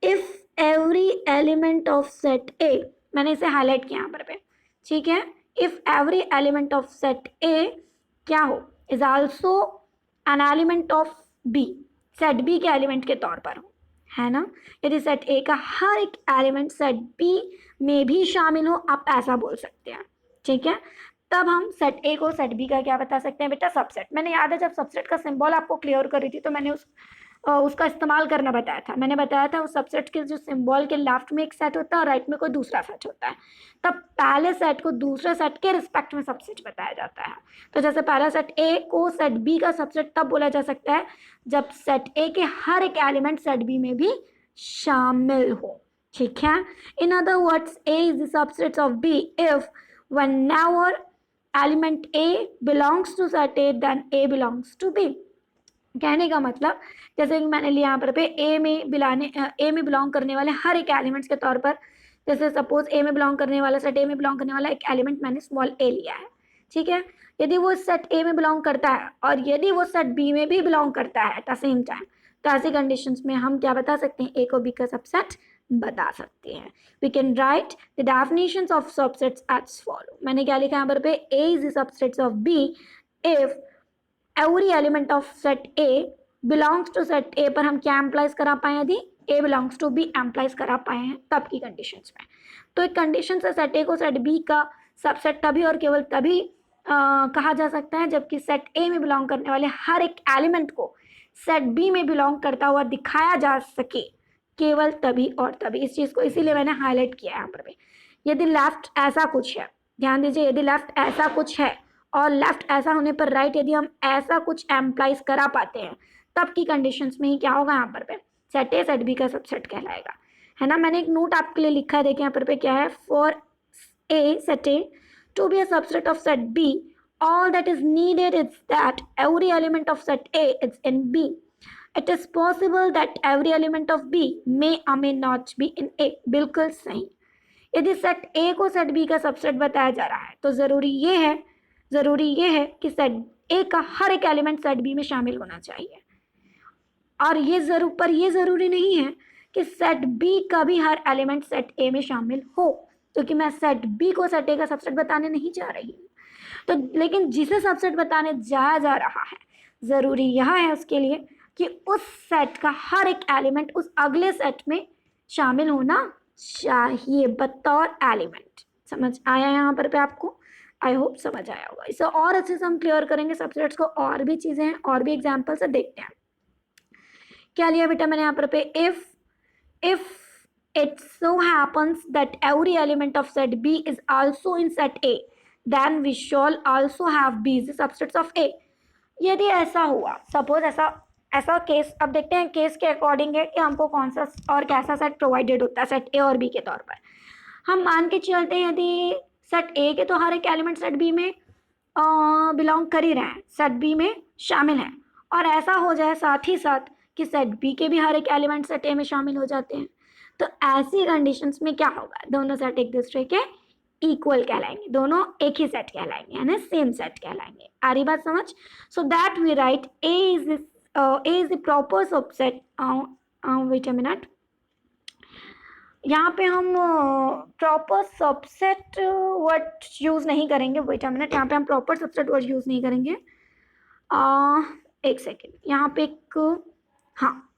if every element of set A, मैंने इसे हाईलाइट किया यहाँ पर पे। ठीक है, if every element of set A क्या हो, is also an element of B, set B के एलिमेंट के तौर पर हो, है ना। यदि सेट ए का हर एक एलिमेंट सेट बी में भी शामिल हो, आप ऐसा बोल सकते हैं। ठीक है, तब हम सेट ए को सेट बी का क्या बता सकते हैं बेटा, सबसेट। मैंने याद है जब सबसेट का सिंबल आपको क्लियर कर रही थी तो मैंने उसका इस्तेमाल करना बताया था। मैंने बताया था उस सबसेट के जो सिंबल के लेफ्ट में एक सेट होता है और राइट में कोई दूसरा सेट होता है, तब पहले सेट को दूसरे सेट के रिस्पेक्ट में सबसेट बताया जाता है। तो जैसे पहला सेट ए को सेट बी का सबसेट तब बोला जा सकता है जब सेट ए के हर एक एलिमेंट सेट बी में भी शामिल हो। ठीक है, in other words A is the subset of B if whenever element A belongs to set A then A belongs to B। कहने का मतलब जैसे कि मैंने लिया यहाँ पर पे ए में बिलोंग करने वाले हर एक एलिमेंट्स के तौर पर, जैसे सपोज ए में बिलोंग करने वाला सेट ए में बिलोंग करने वाला एक एलिमेंट मैंने स्मॉल ए लिया है। ठीक है, यदि वो सेट ए में बिलोंग करता है और यदि वो सेट बी में भी बिलोंग करता है एट द सेम टाइम, तो ऐसी कंडीशंस में हम क्या बता सकते हैं, ए को बी का सबसेट बता सकते हैं। We can write the definitions of subsets as follow. मैंने क्या लिखा यहाँ पर पे, A is the subsets of B if every element of set A belongs to set A पर हम क्या एम्प्लाइज करा पाए, यदि A belongs to B implies करा पाए हैं तब की कंडीशंस में। तो एक कंडीशन से सेट ए को सेट बी का सबसेट तभी और केवल तभी कहा जा सकता है जबकि सेट ए में बिलोंग करने वाले हर एक एलिमेंट को सेट बी में बिलोंग करता हुआ दिखाया जा सके, केवल तभी और तभी। इस चीज़ को इसीलिए मैंने हाईलाइट किया है यहाँ पर भी। यदि लेफ्ट ऐसा कुछ है, ध्यान दीजिए, यदि लेफ्ट ऐसा कुछ है और लेफ्ट ऐसा होने पर राइट यदि हम ऐसा कुछ एम्प्लाइज करा पाते हैं तब की कंडीशंस में ही क्या होगा, यहाँ पर पे सेट ए सेट बी का सबसेट कहलाएगा, है ना। मैंने एक नोट आपके लिए लिखा है, देखिए यहाँ पर पे क्या है, for a set A to be a subset of set B, all that is needed is that every element of set A is in B. It is possible that every element of B may or may not be in A. बिल्कुल सही। यदि set A को set B का subset बताया जा रहा है तो ज़रूरी ये है कि सेट A का हर एक एलिमेंट सेट B में शामिल होना चाहिए। और ये ज़रूरी नहीं है कि सेट B का भी हर एलिमेंट सेट A में शामिल हो, क्योंकि मैं सेट बी को सेट ए का सबसेट बताने नहीं जा रही हूँ। तो लेकिन जिसे सबसेट बताने जाया जा रहा है, ज़रूरी यह है उसके लिए कि उस सेट का हर एक एलिमेंट उस अगले सेट में शामिल होना चाहिए बतौर एलिमेंट। समझ आया यहाँ पर पे आपको? आई होप समझ आया होगा। इसे और अच्छे से हम क्लियर करेंगे सबसेट्स को, और भी चीज़ें हैं, और भी एग्जाम्पल से देखते हैं। क्या लिया बेटा मैंने यहाँ पर पे, if it so happens that every element of set B is also in set A, then we shall also have B the subsets of A. यदि ऐसा हुआ, सपोज ऐसा केस, अब देखते हैं केस के अकॉर्डिंग है कि हमको कौन सा और कैसा सेट प्रोवाइडेड होता है सेट ए और बी के तौर पर। हम मान के चलते हैं यदि सेट ए के तो हर एक एलिमेंट सेट बी में बिलोंग कर ही रहे हैं, सेट बी में शामिल हैं, और ऐसा हो जाए साथ ही साथ कि सेट बी के भी हर एक एलिमेंट सेट ए में शामिल हो जाते हैं, तो ऐसी कंडीशंस में क्या होगा, दोनों सेट एक दूसरे के इक्वल कहलाएंगे, दोनों एक ही सेट कहलाएंगे, यानी सेम सेट कहलाएंगे। आ रही बात समझ? So that we write A is the proper subset. Wait a minute, यहाँ पे हम प्रॉपर सबसेट वर्ड यूज़ नहीं करेंगे। वेट अ मिनट, यहाँ पे हम प्रॉपर सबसेट वर्ड यूज़ नहीं करेंगे। एक सेकेंड, यहाँ पे एक, हाँ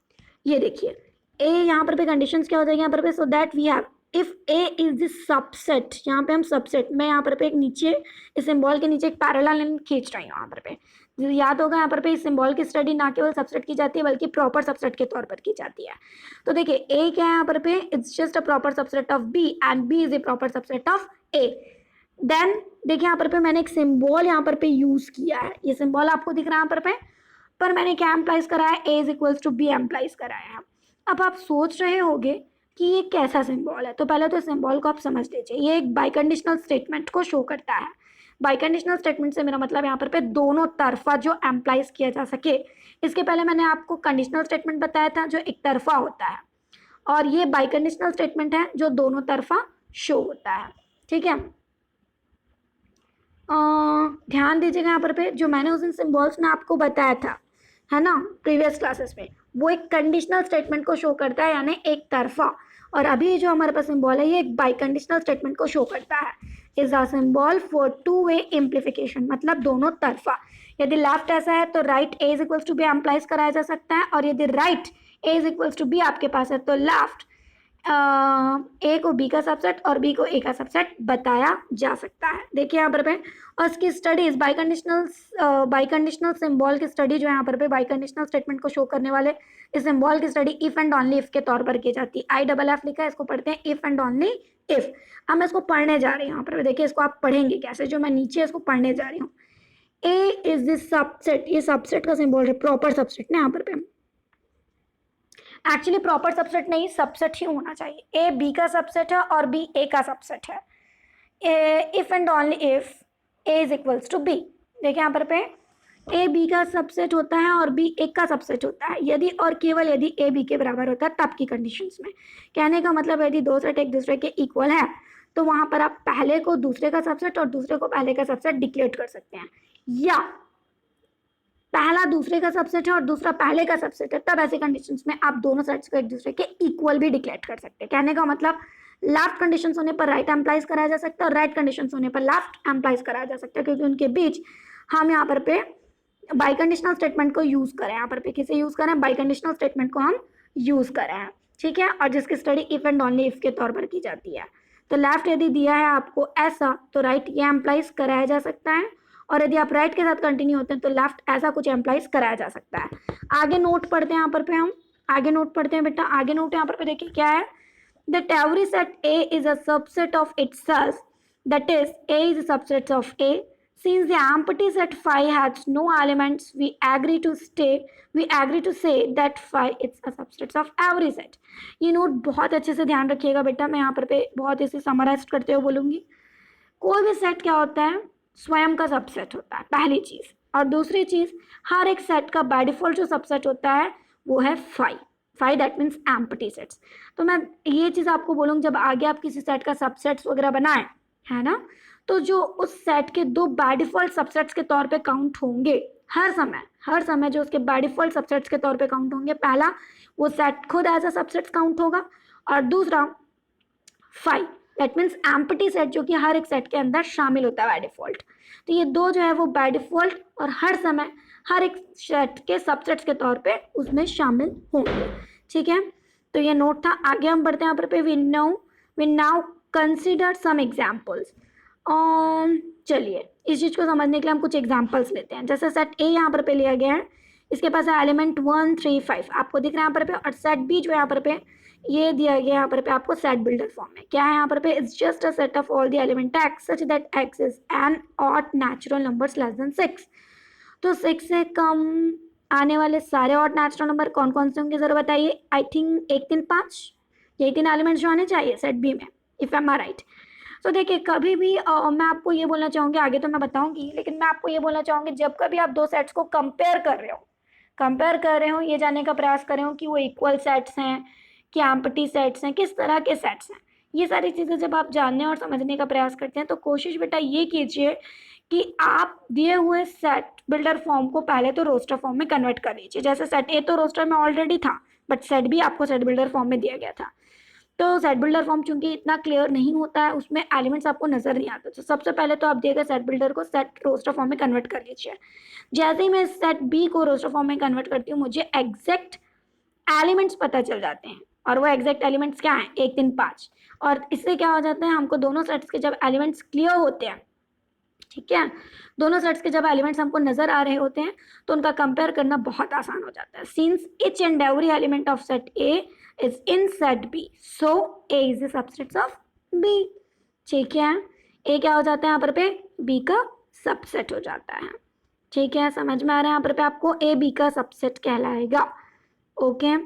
ये देखिए ए, यहाँ पर पे कंडीशंस क्या हो जाएगी यहाँ पर पे, so that we have if A is the subset, यहाँ पे हम सबसेट, मैं यहाँ पर पे एक नीचे इस सिंबल के नीचे एक पैरेलल लाइन खींच रही हूँ। यहाँ पर पे याद होगा, यहाँ पर पे इस सिंबल की स्टडी ना केवल सबसेट की जाती है बल्कि प्रॉपर सबसेट के तौर पर की जाती है। तो देखिए ए क्या है यहाँ पर पे, it's just a proper subset of B and B is a proper subset of A. Then देखिए यहाँ पर पे मैंने एक सिंबल यहाँ पर पे यूज किया है, ये सिंबल आपको दिख रहा है यहाँ पर मैंने क्या एम्प्लाइज करा है, A is equals to B implies कराया है। अब आप सोच रहे होंगे कि ये कैसा सिंबल है, तो पहले तो सिंबल को आप समझ लीजिए। ये एक बाइकंडीशनल स्टेटमेंट को शो करता है। बाइकंडीशनल स्टेटमेंट से मेरा मतलब यहाँ पर पे दोनों तरफा जो एम्प्लाइज किया जा सके। इसके पहले मैंने आपको कंडीशनल स्टेटमेंट बताया था जो एक तरफा होता है, और ये बाइकंडीशनल स्टेटमेंट है जो दोनों तरफा शो होता है। ठीक है, ध्यान दीजिएगा यहाँ पर पे जो मैंने उस दिन सिंबल्स में आपको बताया था, है ना, प्रीवियस क्लासेस में, वो एक कंडीशनल स्टेटमेंट को शो करता है, यानी एक तरफा। और अभी जो हमारे पास सिंबल है ये एक बाइकंडीशनल स्टेटमेंट को शो करता है। Is a symbol for two way implication, मतलब दोनों तरफा। यदि लेफ्ट ऐसा है तो right A is equals to B implies कराया जा सकता है, और यदि right A is equals to B आपके पास है तो लेफ्ट ए को बी का सबसेट और बी को ए का सबसेट बताया जा सकता है। देखिए यहाँ पर पे, और इसकी स्टडीज बाइकंडीशनल सिंबल की स्टडी जो है यहाँ पर पे बाइकंडीशनल स्टेटमेंट को शो करने वाले इस सिंबल की study if and only if के तौर पर की जाती है। IFF लिखा है, इसको पढ़ते हैं इफ एंड ओनली इफ। अब मैं इसको पढ़ने जा रही हूँ यहाँ पर, देखिए इसको आप पढ़ेंगे कैसे, जो मैं नीचे इसको पढ़ने जा रही हूँ। ए इज दिस सबसेट, ये सबसेट का सिंबल है, प्रॉपर सबसेट ना यहाँ पर पे। एक्चुअली प्रॉपर सबसेट नहीं, सबसेट ही होना चाहिए। ए बी का सबसेट है और बी ए का सबसेट है। If and only if A is equals to B. देखिए यहाँ पर पे ए बी का सबसेट होता है और बी ए का सबसेट होता है यदि और केवल यदि ए बी के बराबर होता है तब की कंडीशंस में। कहने का मतलब यदि दो सेट एक दूसरे के इक्वल है तो वहाँ पर आप पहले को दूसरे का सबसेट और दूसरे को पहले का सबसेट डिक्लेयर कर सकते हैं, या पहला दूसरे का सबसेट है और दूसरा पहले का सबसेट है, तब ऐसे कंडीशंस में आप दोनों सेट्स को एक दूसरे के इक्वल भी डिक्लेयर कर सकते हैं। कहने का मतलब लेफ्ट कंडीशंस होने पर राइट एम्प्लाइज कराया जा सकता है और राइट कंडीशंस होने पर लेफ्ट एम्प्लाइज कराया जा सकता है, क्योंकि उनके बीच हम यहाँ पर पे बाई कंडीशनल स्टेटमेंट को यूज करें, यहाँ पर पे किसे यूज करें, बाई कंडीशनल स्टेटमेंट को हम यूज करें हैं, ठीक है, और जिसकी study if and only if के तौर पर की जाती है। तो लेफ्ट यदि दिया है आपको ऐसा तो राइट ये एम्प्लाइज कराया जा सकता है, और यदि आप राइट के साथ कंटिन्यू होते हैं तो लेफ्ट ऐसा कुछ एम्प्लाइज कराया जा सकता है। आगे नोट पढ़ते हैं यहाँ पर पे हम, आगे नोट पढ़ते हैं बेटा, आगे नोट यहाँ पर पे देखिए क्या है, that every set A is a subset of itself, that is A is a subset of A. Since the empty set phi has no elements, we agree to say that phi is a subset of every set. ये note बहुत अच्छे से ध्यान रखिएगा बेटा, मैं यहाँ पर पे बहुत इसे समराइज करते हुए बोलूंगी। कोई भी सेट क्या होता है, स्वयं का सबसेट होता है, पहली चीज, और दूसरी चीज हर एक सेट का बाय डिफॉल्ट जो सबसेट होता है वो है phi, phi that means empty sets. तो मैं ये चीज़ आपको बोलूँगी, जब आगे आप किसी सेट का सबसेट्स वगैरह बनाएं, है ना, तो जो उस सेट के दो बाय डिफॉल्ट सबसेट्स के तौर पे काउंट होंगे हर समय जो उसके बाय डिफॉल्ट सबसेट्स के तौर पे काउंट होंगे, पहला वो सेट खुद एज अ सबसेट्स काउंट होगा, और दूसरा phi that means empty set जो कि हर एक सेट के अंदर शामिल होता है बाय डिफॉल्ट। तो ये दो जो है वो बाय डिफॉल्ट और हर समय हर एक सेट के सबसेट्स के तौर पे उसमें शामिल होंगे, ठीक है। तो ये नोट था। आगे हम बढ़ते हैं यहाँ पर पे, we now consider some examples. चलिए इस चीज़ को समझने के लिए हम कुछ एग्जाम्पल्स लेते हैं। जैसे सेट ए यहाँ पर पे लिया गया है, इसके पास है एलिमेंट 1 3 5 आपको दिख रहा है यहाँ पर पे, और सेट बी जो है यहाँ पर पे ये दिया गया यहाँ पर पे आपको सेट बिल्डर फॉर्म में। क्या है यहाँ पर पे, it's just a set of all the element x such that x is an odd natural numbers less than 6। तो 6 से कम आने वाले सारे ऑड नेचुरल नंबर कौन कौन से होंगे जरा बताइए। आई थिंक 1 3 5 यही 3 एलिमेंट्स जो आने चाहिए सेट बी में, इफ एम आर राइट। तो देखिए कभी भी मैं आपको ये बोलना चाहूँगी, आगे तो मैं बताऊँगी, लेकिन मैं आपको ये बोलना चाहूँगी जब कभी आप दो सेट्स को कंपेयर कर रहे हो ये जानने का प्रयास कर रहे हो कि वो इक्वल सेट्स हैं कि एम्प्टी सेट्स हैं, किस तरह के सेट्स हैं, ये सारी चीज़ें जब आप जानने और समझने का प्रयास करते हैं तो कोशिश बेटा ये कीजिए कि आप दिए हुए सेट बिल्डर फॉर्म को पहले तो रोस्टर फॉर्म में कन्वर्ट कर लीजिए। जैसे सेट ए तो रोस्टर में ऑलरेडी था, बट सेट बी आपको सेट बिल्डर फॉर्म में दिया गया था। तो सेट बिल्डर फॉर्म चूंकि इतना क्लियर नहीं होता है, उसमें एलिमेंट्स आपको नजर नहीं आते, तो सबसे पहले तो आप दिए गए सेट बिल्डर को सेट रोस्टर फॉर्म में कन्वर्ट कर लीजिए। जैसे ही मैं सेट बी को रोस्टर फॉर्म में कन्वर्ट करती हूँ मुझे एग्जैक्ट एलिमेंट्स पता चल जाते हैं, और वो एग्जैक्ट एलिमेंट्स क्या हैं, 1 3 5। और इससे क्या हो जाता है, हमको दोनों सेट्स के जब एलिमेंट्स क्लियर होते हैं, ठीक है, दोनों सेट्स के जब एलिमेंट्स हमको नजर आ रहे होते हैं तो उनका कंपेयर करना बहुत आसान हो जाता है। Since each and every element of set A is in set B, so A is the subset of B, ठीक है। ए क्या हो जाता है यहाँ पर पे, बी का सबसेट हो जाता है, ठीक है, समझ में आ रहा है यहाँ पर पे आपको, ए बी का सबसेट कहलाएगा, okay.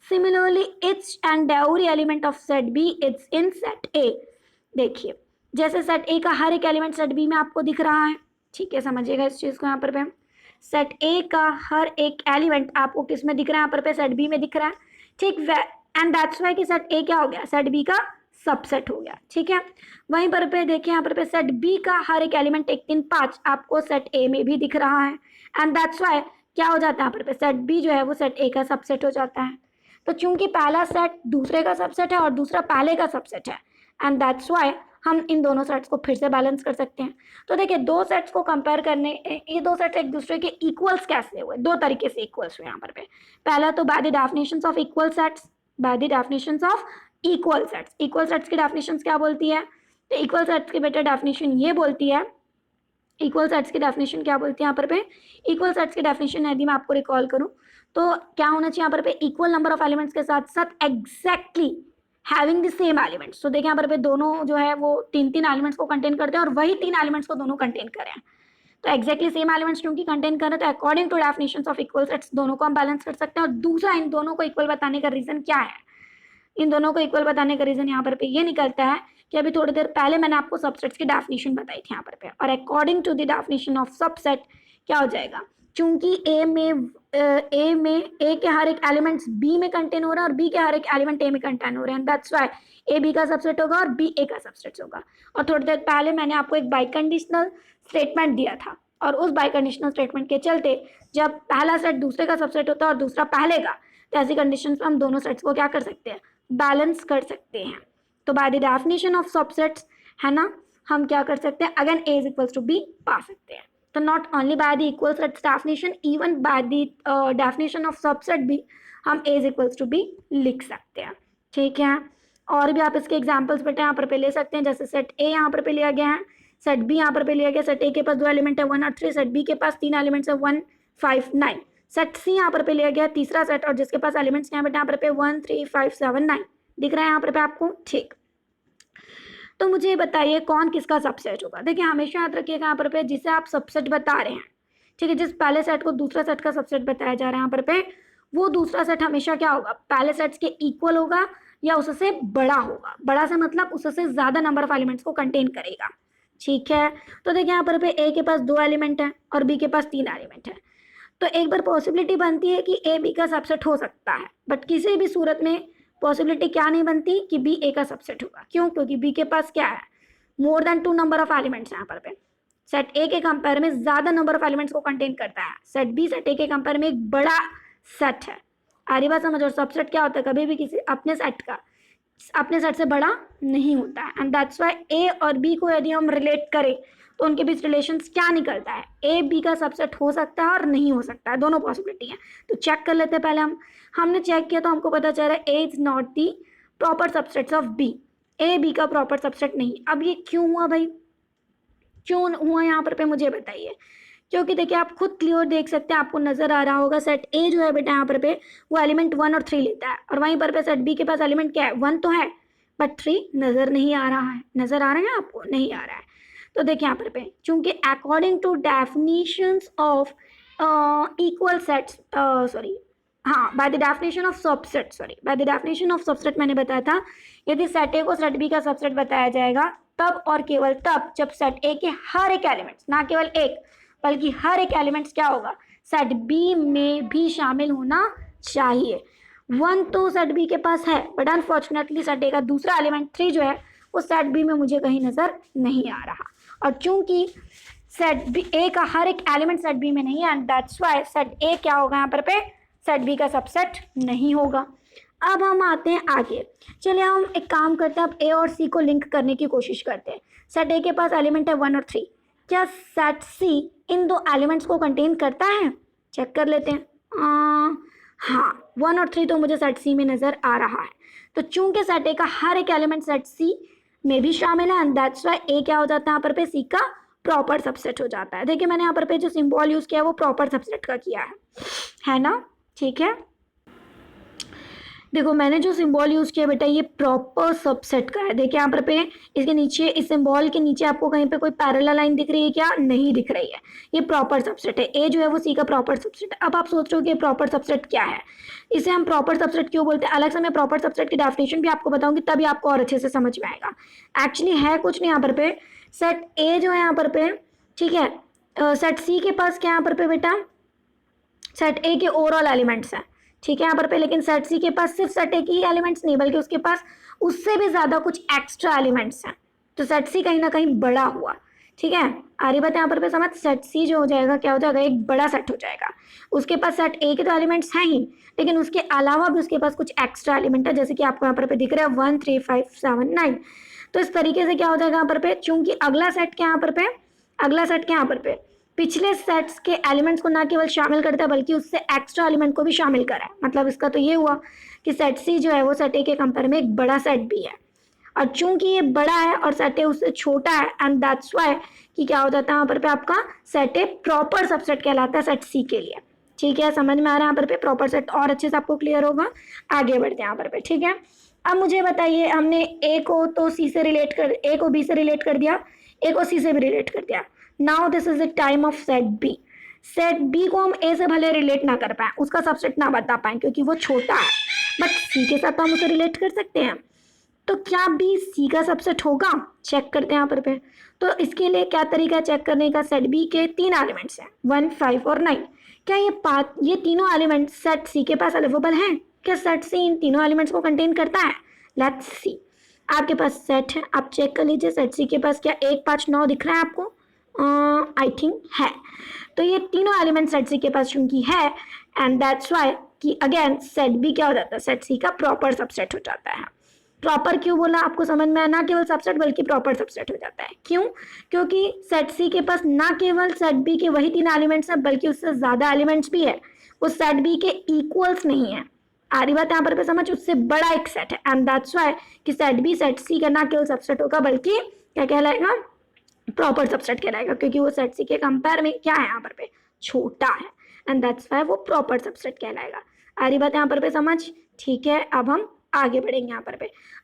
Similarly each and every element of set B is in set A. देखिए जैसे सेट ए का हर एक एलिमेंट सेट बी में आपको दिख रहा है, ठीक है, समझिएगा इस चीज़ को यहाँ पर पे, सेट ए का हर एक एलिमेंट आपको किस में दिख रहा है, यहाँ पर पे सेट बी में दिख रहा है, ठीक, एंड दैट्स वाई कि सेट ए क्या हो गया, सेट बी का सबसेट हो गया, ठीक है। वहीं पर पे देखिए यहाँ पर पे सेट बी का हर एक एलिमेंट 1 3 5 आपको सेट ए में भी दिख रहा है, एंड दैट्स वाई क्या हो जाता है यहाँ पर पे, सेट बी जो है वो सेट ए का सबसेट हो जाता है। तो चूंकि पहला सेट दूसरे का सबसेट है और दूसरा पहले का सबसेट है, एंड दैट्स वाई हम इन दोनों सेट्स को फिर से बैलेंस कर सकते हैं। तो देखिए दो सेट्स को कंपेयर करने, ये दो सेट्स एक दूसरे के इक्वल्स कैसे हुए, दो तरीके से इक्वल्स हुए यहाँ पर पे। पहला तो by the definitions of equal sets, by the definitions of equal sets. Equal sets की डेफिनेशंस क्या बोलती है, तो इक्वल सेट्स की बेटा डेफिनेशन ये बोलती है, इक्वल सेट्स की डेफिनेशन क्या बोलती है यहाँ पर पे, इक्वल सेट्स की डेफिनेशन यदि मैं आपको रिकॉल करूँ तो क्या होना चाहिए यहाँ पर पे, इक्वल नंबर ऑफ एलिमेंट्स के साथ साथ exactly having the same elements. तो देखिए यहाँ पर पे दोनों जो है वो 3 3 एलिमेंट्स को कंटेन करते हैं, और वही 3 एलिमेंट्स को दोनों कंटेन करें। तो एक्जैक्टली सेम एलिमेंट्स क्योंकि कंटेन कर रहे हैं, तो according to definitions of equal sets दोनों को हम बैलेंस कर सकते हैं। और दूसरा, इन दोनों को इक्वल बताने का रीजन क्या है, इन दोनों को इक्वल बताने का रीजन यहाँ पर पे ये निकलता है कि अभी थोड़ी देर पहले मैंने आपको सबसेट्स की डेफिनेशन बताई थी यहाँ पर पे, और according to the definition of subset क्या हो जाएगा, चूंकि ए के हर एक एलिमेंट्स बी में कंटेन हो रहा है और बी के हर एक एलिमेंट ए में कंटेन हो रहे हैं, दैट्स वाई ए बी का सबसेट होगा और बी ए का सबसेट होगा। और थोड़ी देर पहले मैंने आपको एक बाई कंडीशनल स्टेटमेंट दिया था, और उस बाई कंडीशनल स्टेटमेंट के चलते जब पहला सेट दूसरे का सबसेट होता है और दूसरा पहले का, तो ऐसी कंडीशन में हम दोनों सेट्स को क्या कर सकते हैं, बैलेंस कर सकते हैं। तो by the definition of subsets है ना, हम क्या कर सकते हैं, again A is equals to B पा सकते हैं, तो not only by the equal sets definition, even by the definition of subset भी हम A is equals to B लिख सकते हैं, ठीक है। और भी आप इसके एग्जाम्पल्स बेटे यहाँ पर पे ले सकते हैं, जैसे सेट A यहाँ पर पे लिया गया है, सेट B यहाँ पर पे लिया गया, सेट A के पास 2 एलिमेंट है 1 और 3, सेट B के पास 3 एलिमेंट्स है 1 5 9, सेट C यहाँ पर पे लिया गया तीसरा सेट और जिसके पास एलिमेंट्स यहाँ बेटे यहाँ पर पे 1 3 5 7 9 दिख रहा है यहाँ पर पे आपको, ठीक। तो मुझे बताइए कौन किसका सबसेट होगा। देखिए हमेशा याद रखिएगा यहाँ पर पे जिसे आप सबसेट बता रहे हैं, ठीक है, जिस पहले सेट को दूसरा सेट का सबसेट बताया जा रहा है यहाँ पर पे, वो दूसरा सेट हमेशा क्या होगा, पहले सेट्स के इक्वल होगा या उससे बड़ा होगा। बड़ा से मतलब उससे ज़्यादा नंबर ऑफ एलिमेंट्स को कंटेन करेगा, ठीक है। तो देखिए यहाँ पर पे A के पास 2 एलिमेंट है और B के पास 3 एलिमेंट है, तो एक बार पॉसिबिलिटी बनती है कि A B का सबसेट हो सकता है, बट किसी भी सूरत में पॉसिबिलिटी क्या नहीं बनती कि B A का सबसेट होगा। क्यों? क्योंकि B के पास क्या है, more than 2 number of elements यहाँ पर पे। सेट A के कंपेयर में ज़्यादा नंबर ऑफ एलिमेंट्स को कंटेन करता है, सेट B सेट A के कंपेयर में एक बड़ा सेट है। आरी बात समझ। और सबसेट क्या होता है, कभी भी किसी अपने सेट का अपने सेट से बड़ा नहीं होता है, एंड दैट्स वाई A और B को यदि हम रिलेट करें तो उनके बीच रिलेशंस क्या निकलता है, A B का सबसेट हो सकता है और नहीं हो सकता है, दोनों पॉसिबिलिटी है। तो चेक कर लेते हैं पहले हमने चेक किया तो हमको पता चल रहा है A is not the proper subsets of B, A B का प्रॉपर सबसेट नहीं। अब ये क्यों हुआ भाई, क्यों हुआ यहाँ पर पे मुझे बताइए। क्योंकि देखिए आप खुद क्लियर देख सकते हैं, आपको नजर आ रहा होगा सेट A जो है बेटा यहाँ पर पे वो एलिमेंट 1 और 3 लेता है, और वहीं पर पे सेट B के पास एलिमेंट क्या है, 1 तो है बट 3 नजर नहीं आ रहा है। नजर आ रहा है आपको, नहीं आ रहा है। तो देखिए यहाँ पर पे चूंकि according to definitions of equal sets, sorry हाँ by the definition of subset, sorry by the definition of subset मैंने बताया था, यदि सेट A को सेट B का सबसेट बताया जाएगा तब और केवल तब जब सेट A के हर एक एलिमेंट्स, ना केवल एक बल्कि हर एक एलिमेंट्स क्या होगा, सेट B में भी शामिल होना चाहिए। 1 तो सेट B के पास है बट अनफॉर्चुनेटली सेट A का दूसरा एलिमेंट 3 जो है वो सेट B में मुझे कहीं नजर नहीं आ रहा, और चूंकि सेट B A का हर एक एलिमेंट सेट B में नहीं है, and that's why set A क्या होगा यहाँ पर पे, सेट B का सबसेट नहीं होगा। अब हम आते हैं आगे, चलिए हम एक काम करते हैं, अब A और C को लिंक करने की कोशिश करते हैं। सेट A के पास एलिमेंट है 1 और 3, क्या सेट C इन दो एलिमेंट्स को कंटेन करता है, चेक कर लेते हैं। हाँ 1 और 3 तो मुझे सेट C में नज़र आ रहा है। तो चूंकि सेट A का हर एक एलिमेंट सेट C में भी शामिल है, एंड दैट्स व्हाई A क्या हो जाता है यहाँ पर पे, C का प्रॉपर सबसेट हो जाता है। देखिए मैंने यहाँ पर पे जो सिंबल यूज़ किया है वो प्रॉपर सबसेट का किया है ना, ठीक है। देखो मैंने जो सिंबल यूज़ किया बेटा ये प्रॉपर सबसेट का है। देखिए यहाँ पर पे इसके नीचे, इस सिंबल के नीचे आपको कहीं पे कोई पैरेलल लाइन दिख रही है क्या, नहीं दिख रही है। ये प्रॉपर सबसेट है, A जो है वो C का प्रॉपर सबसेट है। अब आप सोच रहे हो कि प्रॉपर सबसेट क्या है, इसे हम प्रॉपर सबसेट क्यों बोलते हैं, अलग से मैं प्रॉपर सबसेट की डेफिनेशन भी आपको बताऊंगी, तभी आपको और अच्छे से समझ में आएगा। एक्चुअली है कुछ नहीं यहाँ पर पे, सेट A जो है यहाँ पर पे, ठीक है, सेट C के पास क्या यहाँ पर पे बेटा, सेट A के ओवरऑल एलिमेंट्स हैं, ठीक है यहाँ पर पे, लेकिन सेट C के पास सिर्फ सेट A के ही एलिमेंट्स नहीं बल्कि उसके पास उससे भी ज़्यादा कुछ एक्स्ट्रा एलिमेंट्स हैं। तो सेट C कहीं ना कहीं बड़ा हुआ, ठीक है। आरी बात यहाँ पर पे समझ, सेट C जो हो जाएगा क्या हो जाएगा, एक बड़ा सेट हो जाएगा। उसके पास सेट A के तो एलिमेंट्स हैं ही, लेकिन उसके अलावा भी उसके पास कुछ एक्स्ट्रा एलिमेंट है, जैसे कि आपको यहाँ पर पे दिख रहा है 1 3 5 7 9। तो इस तरीके से क्या हो जाएगा यहाँ पर पे, चूंकि अगला सेट क्या यहाँ पर पे, अगला सेट क्या यहाँ पर पे पिछले सेट्स के एलिमेंट्स को ना केवल शामिल करता है बल्कि उससे एक्स्ट्रा एलिमेंट को भी शामिल करा है। मतलब इसका तो ये हुआ कि सेट C जो है वो सेट A के कंपेयर में एक बड़ा सेट भी है, और चूंकि ये बड़ा है और सेट A उससे छोटा है, एंड दैट्स व्हाई कि क्या हो जाता है यहाँ पर पे आपका सेट A प्रॉपर सबसेट कहलाता है सेट C के लिए, ठीक है। समझ में आ रहा है यहाँ पर पे, प्रॉपर सेट और अच्छे से आपको क्लियर होगा। आगे बढ़ते हैं यहाँ पर पे, ठीक है। अब मुझे बताइए, हमने A को तो C से रिलेट कर, A को B से रिलेट कर दिया, A को C से भी रिलेट कर दिया। Now this is the time of set B। Set B को हम A से भले रिलेट ना कर पाए, उसका सबसेट ना बता पाए क्योंकि वो छोटा है, बट C के साथ तो हम उसे रिलेट कर सकते हैं। तो क्या B C का सबसेट होगा, चेक करते हैं यहाँ पर पे। तो इसके लिए क्या तरीका चेक करने का, सेट B के 3 एलिमेंट्स हैं 1 5 और 9। क्या ये तीनों एलिमेंट सेट C के पास अवेलेबल हैं, क्या सेट C इन तीनों एलिमेंट्स को कंटेन करता है, लेट्स सी। आपके पास सेट है, आप चेक कर लीजिए सेट C के पास क्या 1 5 9 दिख रहा है आपको, आई थिंक है। तो ये तीनों एलिमेंट सेट C के पास चूंकि है, एंड दैट्स व्हाई कि अगेन सेट B क्या हो जाता है, सेट C का प्रॉपर सबसेट हो जाता है। प्रॉपर क्यों बोला आपको समझ में आया, ना केवल सबसेट बल्कि प्रॉपर सबसेट हो जाता है। क्यों? क्योंकि सेट सी के पास ना केवल सेट बी के वही 3 एलिमेंट्स हैं बल्कि उससे ज्यादा एलिमेंट्स भी है, वो सेट बी के इक्वल्स नहीं है। आ रही बात यहाँ पर समझ, उससे बड़ा एक सेट है एंड दैट्स व्हाई कि सेट बी सेट सी का ना केवल सबसेट होगा बल्कि क्या कहलाएगा, प्रॉपर सबसेट कहलाएगा, क्योंकि वो सेट सी के कंपेयर में क्या है यहाँ पर छोटा है एंड दैट्स व्हाई वो प्रॉपर सबसेट कहलाएगा। आ रही बात यहाँ पर समझ? ठीक है, अब हम आगे बढ़ेंगे यहाँ पर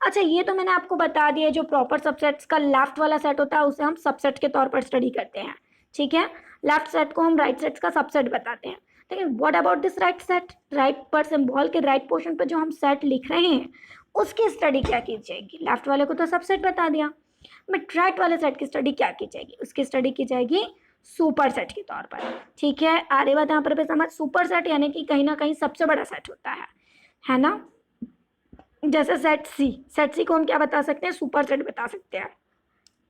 अच्छा, ये तो मैंने आपको बता दिया, जो प्रॉपर सबसेट्स का लेफ्ट वाला सेट होता है उसे हम सबसेट के तौर पर स्टडी करते हैं। ठीक है, लेफ्ट सेट को हम राइट सेट का सबसेट बताते हैं। लेकिन what about this right set, right पर सिंबल के राइट पोर्शन पर जो हम सेट लिख रहे हैं उसकी स्टडी क्या की जाएगी? लेफ्ट वाले को तो सबसेट बता दिया, बट राइट वाले सेट की स्टडी क्या की जाएगी? उसकी स्टडी की जाएगी सुपर सेट के तौर पर। ठीक है, आ रही बात यहाँ पर समझ? सुपर सेट यानी कि कहीं ना कहीं सबसे बड़ा सेट होता है ना। जैसे सेट सी को हम क्या बता सकते हैं? सुपर सेट बता सकते हैं,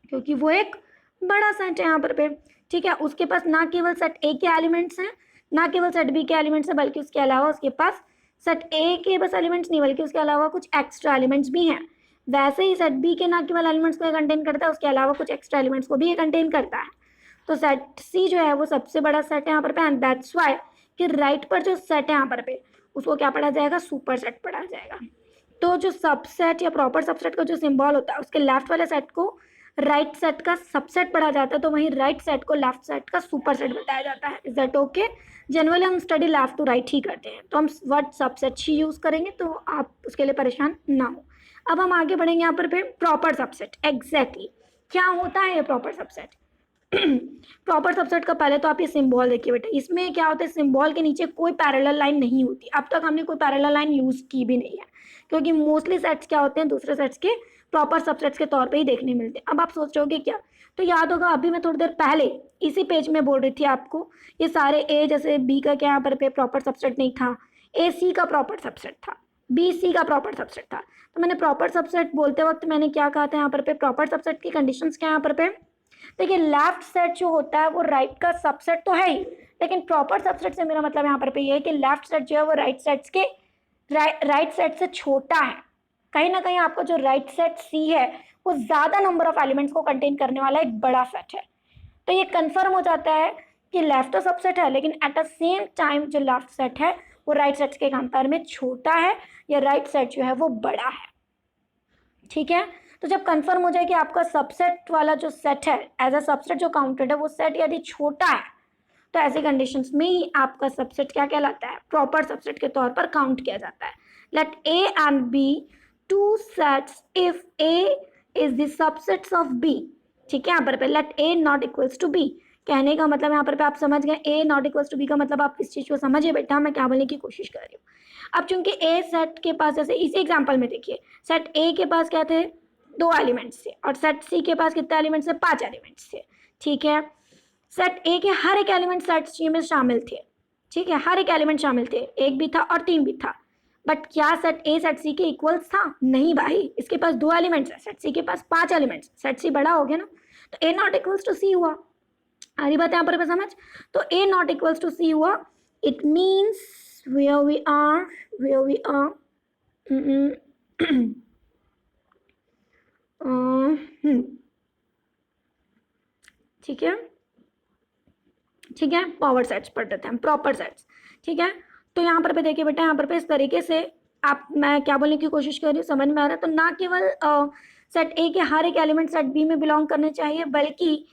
क्योंकि वो एक बड़ा सेट है यहाँ पर ठीक है, उसके पास ना केवल सेट ए के एलिमेंट्स हैं, ना केवल सेट बी के एलिमेंट्स हैं, बल्कि उसके अलावा उसके पास सेट ए के बस एलिमेंट्स नहीं बल्कि उसके अलावा कुछ एक्स्ट्रा एलिमेंट्स भी हैं। वैसे ही सेट बी के ना केवल एलिमेंट्स को कंटेन करता है, उसके अलावा कुछ एक्स्ट्रा एलिमेंट्स को भी कंटेन करता है। तो सेट सी जो है वो सबसे बड़ा सेट है यहाँ पर एंड दैट्स व्हाई कि राइट पर जो सेट है यहाँ पर उसको क्या पढ़ा जाएगा? सुपर सेट पढ़ा जाएगा। तो जो सबसेट या प्रॉपर सबसेट का जो सिंबल होता है उसके लेफ्ट वाले सेट को राइट सेट का सबसेट पढ़ा जाता है, तो वहीं राइट सेट को लेफ्ट सेट का सुपर सेट बताया जाता है। Is that okay? जनरली हम स्टडी लेफ्ट टू राइट ही करते हैं, तो हम वर्ड सबसेट ही यूज़ करेंगे, तो आप उसके लिए परेशान ना हो। अब हम आगे बढ़ेंगे यहाँ पर प्रॉपर सबसेट। एग्जैक्टली क्या होता है ये प्रॉपर सबसेट? प्रॉपर सबसेट का पहले तो आप ये सिंबल देखिए बेटा, इसमें क्या होता है, सिंबल के नीचे कोई पैरेलल लाइन नहीं होती। अब तक हमने कोई पैरेलल लाइन यूज़ की भी नहीं है, क्योंकि मोस्टली सेट्स क्या होते हैं दूसरे सेट्स के प्रॉपर सबसेट्स के तौर पे ही देखने मिलते हैं। अब आप सोच रहे होगे क्या, तो याद होगा अभी मैं थोड़ी देर पहले इसी पेज में बोल रही थी आपको, ये सारे ए जैसे बी का क्या यहाँ पर प्रॉपर सबसेट नहीं था, ए सी का प्रॉपर सबसेट था, बी सी का प्रॉपर सबसेट था। तो मैंने प्रॉपर सबसेट बोलते वक्त मैंने क्या कहा था यहाँ पर प्रॉपर सबसेट की कंडीशंस क्या यहाँ पर देखिए, लेफ्ट सेट जो होता है वो राइट का सबसेट तो है ही, लेकिन प्रॉपर सबसेट से मेरा मतलब यहाँ पर ये है कि लेफ्ट सेट जो है वो राइट सेट्स के राइट सेट से छोटा है। कहीं ना कहीं आपका जो राइट सेट सी है वो ज्यादा नंबर ऑफ एलिमेंट्स को कंटेन करने वाला एक बड़ा सेट है। तो ये कंफर्म हो जाता है कि लेफ्ट तो सबसेट है, लेकिन एट द सेम टाइम जो लेफ्ट सेट है वो राइट सेट के कंपेयर में छोटा है, या राइट सेट जो है वो बड़ा है। ठीक है, तो जब कंफर्म हो जाए कि आपका सबसेट वाला जो सेट है एज अ सबसेट जो काउंटेड है वो सेट यदि छोटा है, तो ऐसी कंडीशंस में ही आपका सबसेट क्या कहलाता है? प्रॉपर सबसेट के तौर पर काउंट किया जाता है। Let A and B two sets if A is the subsets of B. ठीक है, यहाँ पर let A not equals to B, कहने का मतलब यहाँ पर आप समझ गए, A not equals to B का मतलब आप इस चीज को समझिए बेटा, मैं क्या बोलने की कोशिश कर रही हूँ। अब चूंकि ए सेट के पास, जैसे इसी एग्जाम्पल में देखिए, सेट ए के पास क्या थे? 2 एलिमेंट्स थे, और सेट सी के पास कितने एलिमेंट्स थे? 5 एलिमेंट्स थे। ठीक है, सेट ए के हर एक एलिमेंट सेट सी में शामिल थे। ठीक है, हर एक एलिमेंट शामिल थे, 1 भी था और 3 भी था, बट क्या सेट ए सेट सी के इक्वल्स था? नहीं भाई, इसके पास 2 एलिमेंट्स है, सेट सी के पास 5 एलिमेंट्स, सेट सी बड़ा हो गया ना, तो A not equals to C हुआ। आ रही बात यहाँ पर समझ? तो A not equals to C हुआ, it means where we are ठीक है, ठीक है, पावर सेट्स पढ़ते थे हम, प्रॉपर सेट्स। ठीक है, तो यहाँ पर देखिए बेटा, यहाँ पर इस तरीके से आप, मैं क्या बोलने की कोशिश कर रही हूँ समझ में आ रहा है? तो ना केवल सेट ए के हर एक एलिमेंट सेट बी में बिलोंग करने चाहिए, बल्कि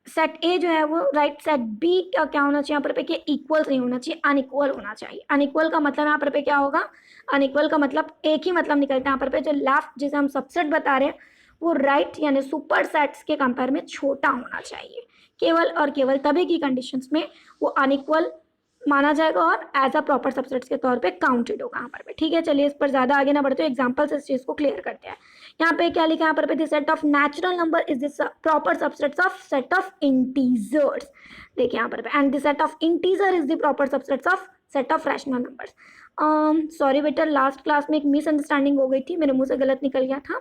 सेट ए जो है वो राइट सेट बी का क्या होना चाहिए यहाँ पर कि इक्वल नहीं होना चाहिए, अनइक्वल होना चाहिए। अनइक्वल का मतलब यहाँ पर क्या होगा? अनइक्वल का मतलब एक ही मतलब निकलता है यहाँ पर जो लेफ्ट जिसे हम सबसेट बता रहे हैं वो राइट यानी सुपर सेट्स के कंपेयर में छोटा होना चाहिए। केवल और केवल तभी की कंडीशंस में वो अनइक्वल माना जाएगा और एज अ प्रॉपर सबसेट्स के तौर पे काउंटेड होगा यहाँ पर। ठीक है, चलिए इस पर ज्यादा आगे ना बढ़ते, एग्जांपल से इस चीज को क्लियर करते हैं। यहाँ पे क्या लिखा है यहाँ पर? The set of natural number is the proper subsets of set of integers. देखिए यहाँ पर, and the set of integer is the proper subsets of set of rational numbers. Sorry बेटा, लास्ट क्लास में एक मिसअंडरस्टैंडिंग हो गई थी, मेरे मुंह से गलत निकल गया था।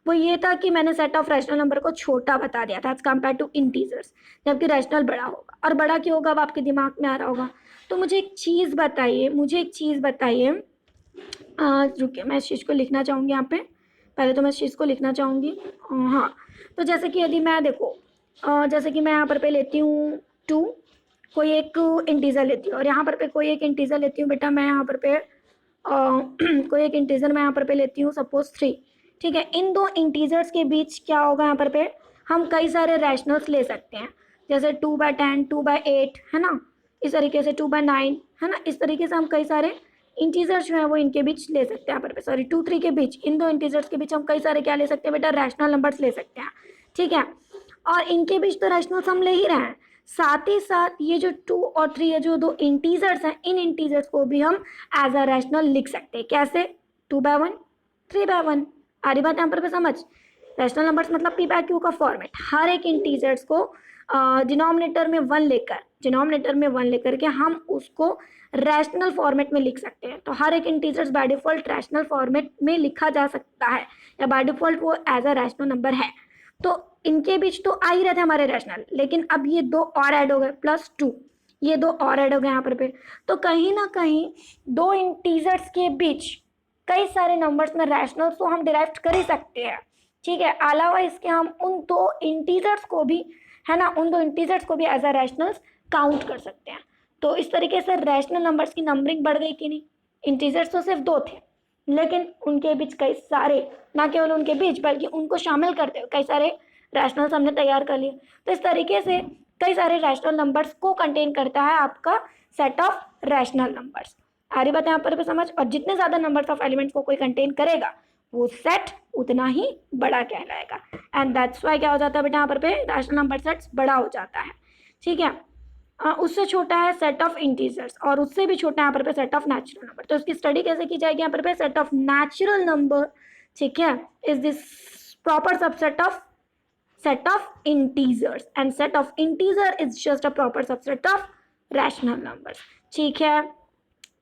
वो ये था कि मैंने सेट ऑफ रैशनल नंबर को छोटा बता दिया था एज कम्पेयर टू इंटीजर्स, जबकि रैशनल बड़ा होगा। और बड़ा क्यों होगा अब आपके दिमाग में आ रहा होगा। तो मुझे एक चीज़ बताइए, रुकिए, मैं इस चीज़ को लिखना चाहूँगी यहाँ पे। पहले तो मैं इस चीज़ को लिखना चाहूँगी। हाँ, तो जैसे कि यदि मैं देखो, जैसे कि मैं यहाँ पर पे लेती हूँ 2, कोई एक इंटीजर लेती हूँ, और यहाँ पर पे कोई एक इंटीजर लेती हूँ बेटा, मैं यहाँ पर पे कोई एक इंटीजर मैं यहाँ पर पे लेती हूँ सपोज 3। ठीक है, इन दो इंटीजर्स के बीच क्या होगा यहाँ पर पे, हम कई सारे रैशनल्स ले सकते हैं, जैसे 2/10, 2/8, है ना, इस तरीके से 2/9, है ना, इस तरीके से हम कई सारे इंटीजर्स जो है वो इनके बीच ले सकते हैं यहाँ पर पे, सॉरी 2, 3 के बीच, इन दो इंटीजर्स के बीच हम कई सारे क्या ले सकते हैं बेटा, रैशनल नंबर्स ले सकते हैं। ठीक है, और इनके बीच तो रैशनल्स हम ले ही रहे हैं, साथ ही साथ ये जो 2 और 3 है, जो दो इंटीजर्स हैं, इन इंटीजर्स को भी हम एज अ रैशनल लिख सकते हैं। कैसे? 2/1, 3/1। आ रही बात यहाँ पर समझ? रैशनल नंबर्स मतलब p/q का फॉर्मेट, हर एक इंटीजर्स को डिनोमिनेटर में 1 लेकर के हम उसको रैशनल फॉर्मेट में लिख सकते हैं। तो हर एक integers by default rational format में लिखा जा सकता है, या बाय डिफॉल्ट वो एज अ रैशनल नंबर है। तो इनके बीच तो आ ही रहे थे हमारे रैशनल, लेकिन अब ये 2 और ऐड हो गए, +2, ये 2 और ऐड हो गए यहाँ पर। तो कहीं ना कहीं दो इंटीजर्स के बीच कई सारे नंबर्स में रैशनल्स तो हम डिराइव कर ही सकते हैं। ठीक है, अलावा इसके हम उन दो इंटीजर्स को भी, है ना, उन दो इंटीजर्स को भी एज अ रैशनल्स काउंट कर सकते हैं। तो इस तरीके से रैशनल नंबर्स की नंबरिंग बढ़ गई कि नहीं? इंटीजर्स तो सिर्फ 2 थे, लेकिन उनके बीच कई सारे, ना केवल उनके बीच बल्कि उनको शामिल करते हुए कई सारे रैशनल्स हमने तैयार कर लिए। तो इस तरीके से कई सारे रैशनल नंबर्स को कंटेन करता है आपका सेट ऑफ रैशनल नंबर्स। आ रही बात यहाँ पर समझ? और जितने ज़्यादा नंबर्स ऑफ एलिमेंट्स को कोई कंटेन करेगा वो सेट उतना ही बड़ा कहलाएगा, एंड दैट्स वाई क्या हो जाता है बेटा यहाँ पर रैशनल नंबर सेट्स बड़ा हो जाता है। ठीक है, उससे छोटा है सेट ऑफ इंटीजर्स, और उससे भी छोटा यहाँ पर सेट ऑफ नेचुरल नंबर। तो इसकी स्टडी कैसे की जाएगी यहाँ पर? सेट ऑफ नेचुरल नंबर, ठीक है, is this proper subset of set of integers, and set of integer is just a proper subset of rational numbers। ठीक है,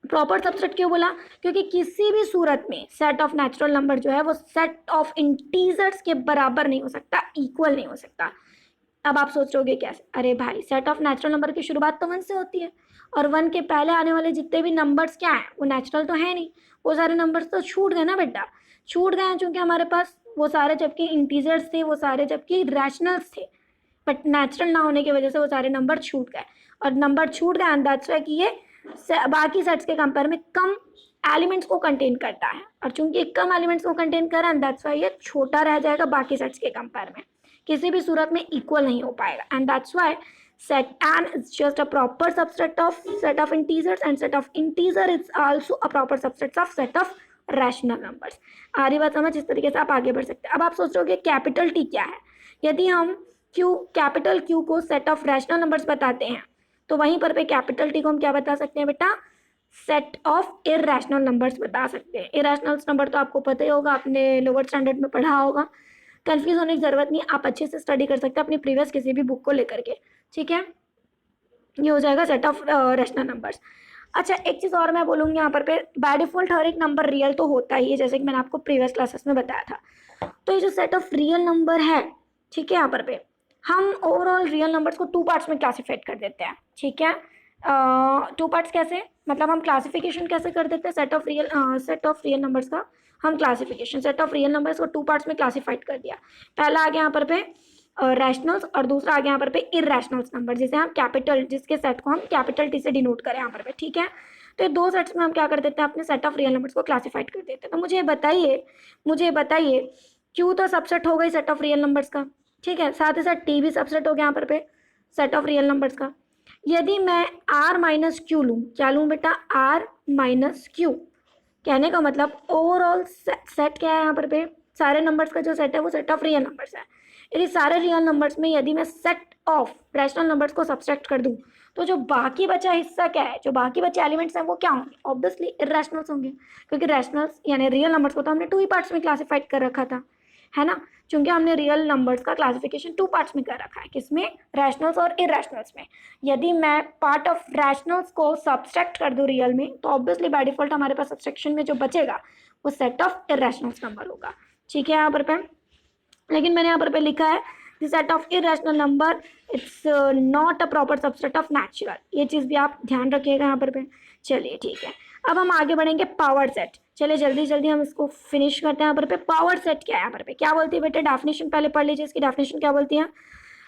प्रॉपर सबसेट क्यों बोला? क्योंकि किसी भी सूरत में सेट ऑफ नेचुरल नंबर जो है वो सेट ऑफ इंटीजर्स के बराबर नहीं हो सकता, इक्वल नहीं हो सकता। अब आप सोच रहोगे कैसे? अरे भाई, सेट ऑफ नेचुरल नंबर की शुरुआत तो 1 से होती है, और 1 के पहले आने वाले जितने भी नंबर्स क्या हैं वो नेचुरल तो है नहीं, वो सारे नंबर्स तो छूट गए ना बेटा, छूट गए हैं, चूंकि हमारे पास वो सारे जबकि इंटीजर्स थे, वो सारे जबकि रैशनल्स थे, बट नेचुरल ना होने की वजह से वो सारे नंबर छूट गए, और नंबर छूट गए एंड दैट्स व्हाई कि ये बाकी सेट्स के कंपेयर में कम एलिमेंट्स को कंटेन करता है, और चूंकि कम एलिमेंट्स को कंटेन कर रहा है एंड दैट्स व्हाई ये छोटा रह जाएगा बाकी सेट्स के कंपेयर में, किसी भी सूरत में इक्वल नहीं हो पाएगा, and that's why set n is just a proper subset of set of integers, and set of integer is also a proper subset of set of rational numbers। आ रही बात समझ? इस तरीके से आप आगे बढ़ सकते हैं। अब आप सोच रहे हो कैपिटल टी क्या है? यदि हम कैपिटल क्यू को सेट ऑफ रैशनल नंबर्स बताते हैं, तो वहीं पर पे कैपिटल टी को हम क्या बता सकते हैं बेटा? सेट ऑफ इरैशनल नंबर्स बता सकते हैं। इरैशनल नंबर तो आपको पता ही होगा, आपने लोअर स्टैंडर्ड में पढ़ा होगा, कंफ्यूज होने की जरूरत नहीं, आप अच्छे से स्टडी कर सकते हैं अपनी प्रीवियस किसी भी बुक को लेकर के। ठीक है, ये हो जाएगा सेट ऑफ रैशनल नंबर्स। अच्छा, एक चीज़ और मैं बोलूँगी यहाँ पर बाय डिफॉल्ट हर एक नंबर रियल तो होता ही है, जैसे कि मैंने आपको प्रीवियस क्लासेस में बताया था। तो ये जो सेट ऑफ रियल नंबर है, ठीक है, यहाँ पर हम ओवरऑल रियल नंबर्स को 2 पार्ट्स में क्लासीफाइड कर देते हैं। ठीक है, 2 पार्ट्स कैसे? मतलब हम क्लासिफिकेशन कैसे कर देते हैं सेट ऑफ रियल नंबर्स का? हम classification set of real numbers को 2 पार्ट्स में क्लासीफाइड कर दिया। पहला आ गया यहाँ पर रैशनल्स, और दूसरा आ गया यहाँ पर इरैशनल्स नंबर, जिसे हम कैपिटल, जिसके सेट को हम कैपिटल टी से डिनोट करें यहाँ पर। ठीक है, तो ये 2 सेट्स में हम क्या कर देते हैं? अपने सेट ऑफ रियल नंबर्स को क्लासीफाइड कर देते हैं। तो मुझे बताइए क्यू तो सबसेट हो गई सेट ऑफ रियल नंबर्स का, ठीक है, साथ ही साथ टी भी सबसेट हो गया यहाँ पर सेट ऑफ रियल नंबर्स का। यदि मैं r माइनस क्यू लूँ, क्या लूँ बेटा? r माइनस क्यू, कहने का मतलब ओवरऑल सेट क्या है यहाँ पर सारे नंबर्स का जो सेट है वो सेट ऑफ रियल नंबर्स है। यदि सारे रियल नंबर्स में यदि मैं सेट ऑफ रैशनल नंबर्स को सब्सट्रैक्ट कर दूं, तो जो बाकी बचा हिस्सा क्या है, जो बाकी बचे एलिमेंट्स हैं वो क्या होंगे? ऑब्वियसली इरैशनल्स होंगे, क्योंकि रैशनल्स यानी रियल नंबर्स को तो हमने 2 ही पार्ट्स में क्लासीफाइड कर रखा था, है ना, क्योंकि हमने रियल नंबर्स का क्लासिफिकेशन 2 पार्ट्स में कर रखा है। किसमें? रैशनल्स और इरैशनल्स में। यदि मैं पार्ट ऑफ रैशनल्स को सब्सट्रैक्ट कर दूं रियल में, तो ऑब्वियसली बाय डिफॉल्ट हमारे पास सब्सट्रैक्शन में जो बचेगा वो सेट ऑफ इरैशनल्स नंबर होगा। ठीक है, यहाँ पर लेकिन मैंने यहाँ पर लिखा है the set of irrational number it's not a proper subset of natural, ये चीज़ भी आप ध्यान रखिएगा यहाँ पर। चलिए ठीक है, अब हम आगे बढ़ेंगे पावर सेट। चलिए जल्दी जल्दी हम इसको फिनिश करते हैं। यहाँ पर पावर सेट क्या है, यहाँ पर क्या बोलती है बेटा, डेफिनेशन पहले पढ़ लीजिए, इसकी डेफिनेशन क्या बोलती है।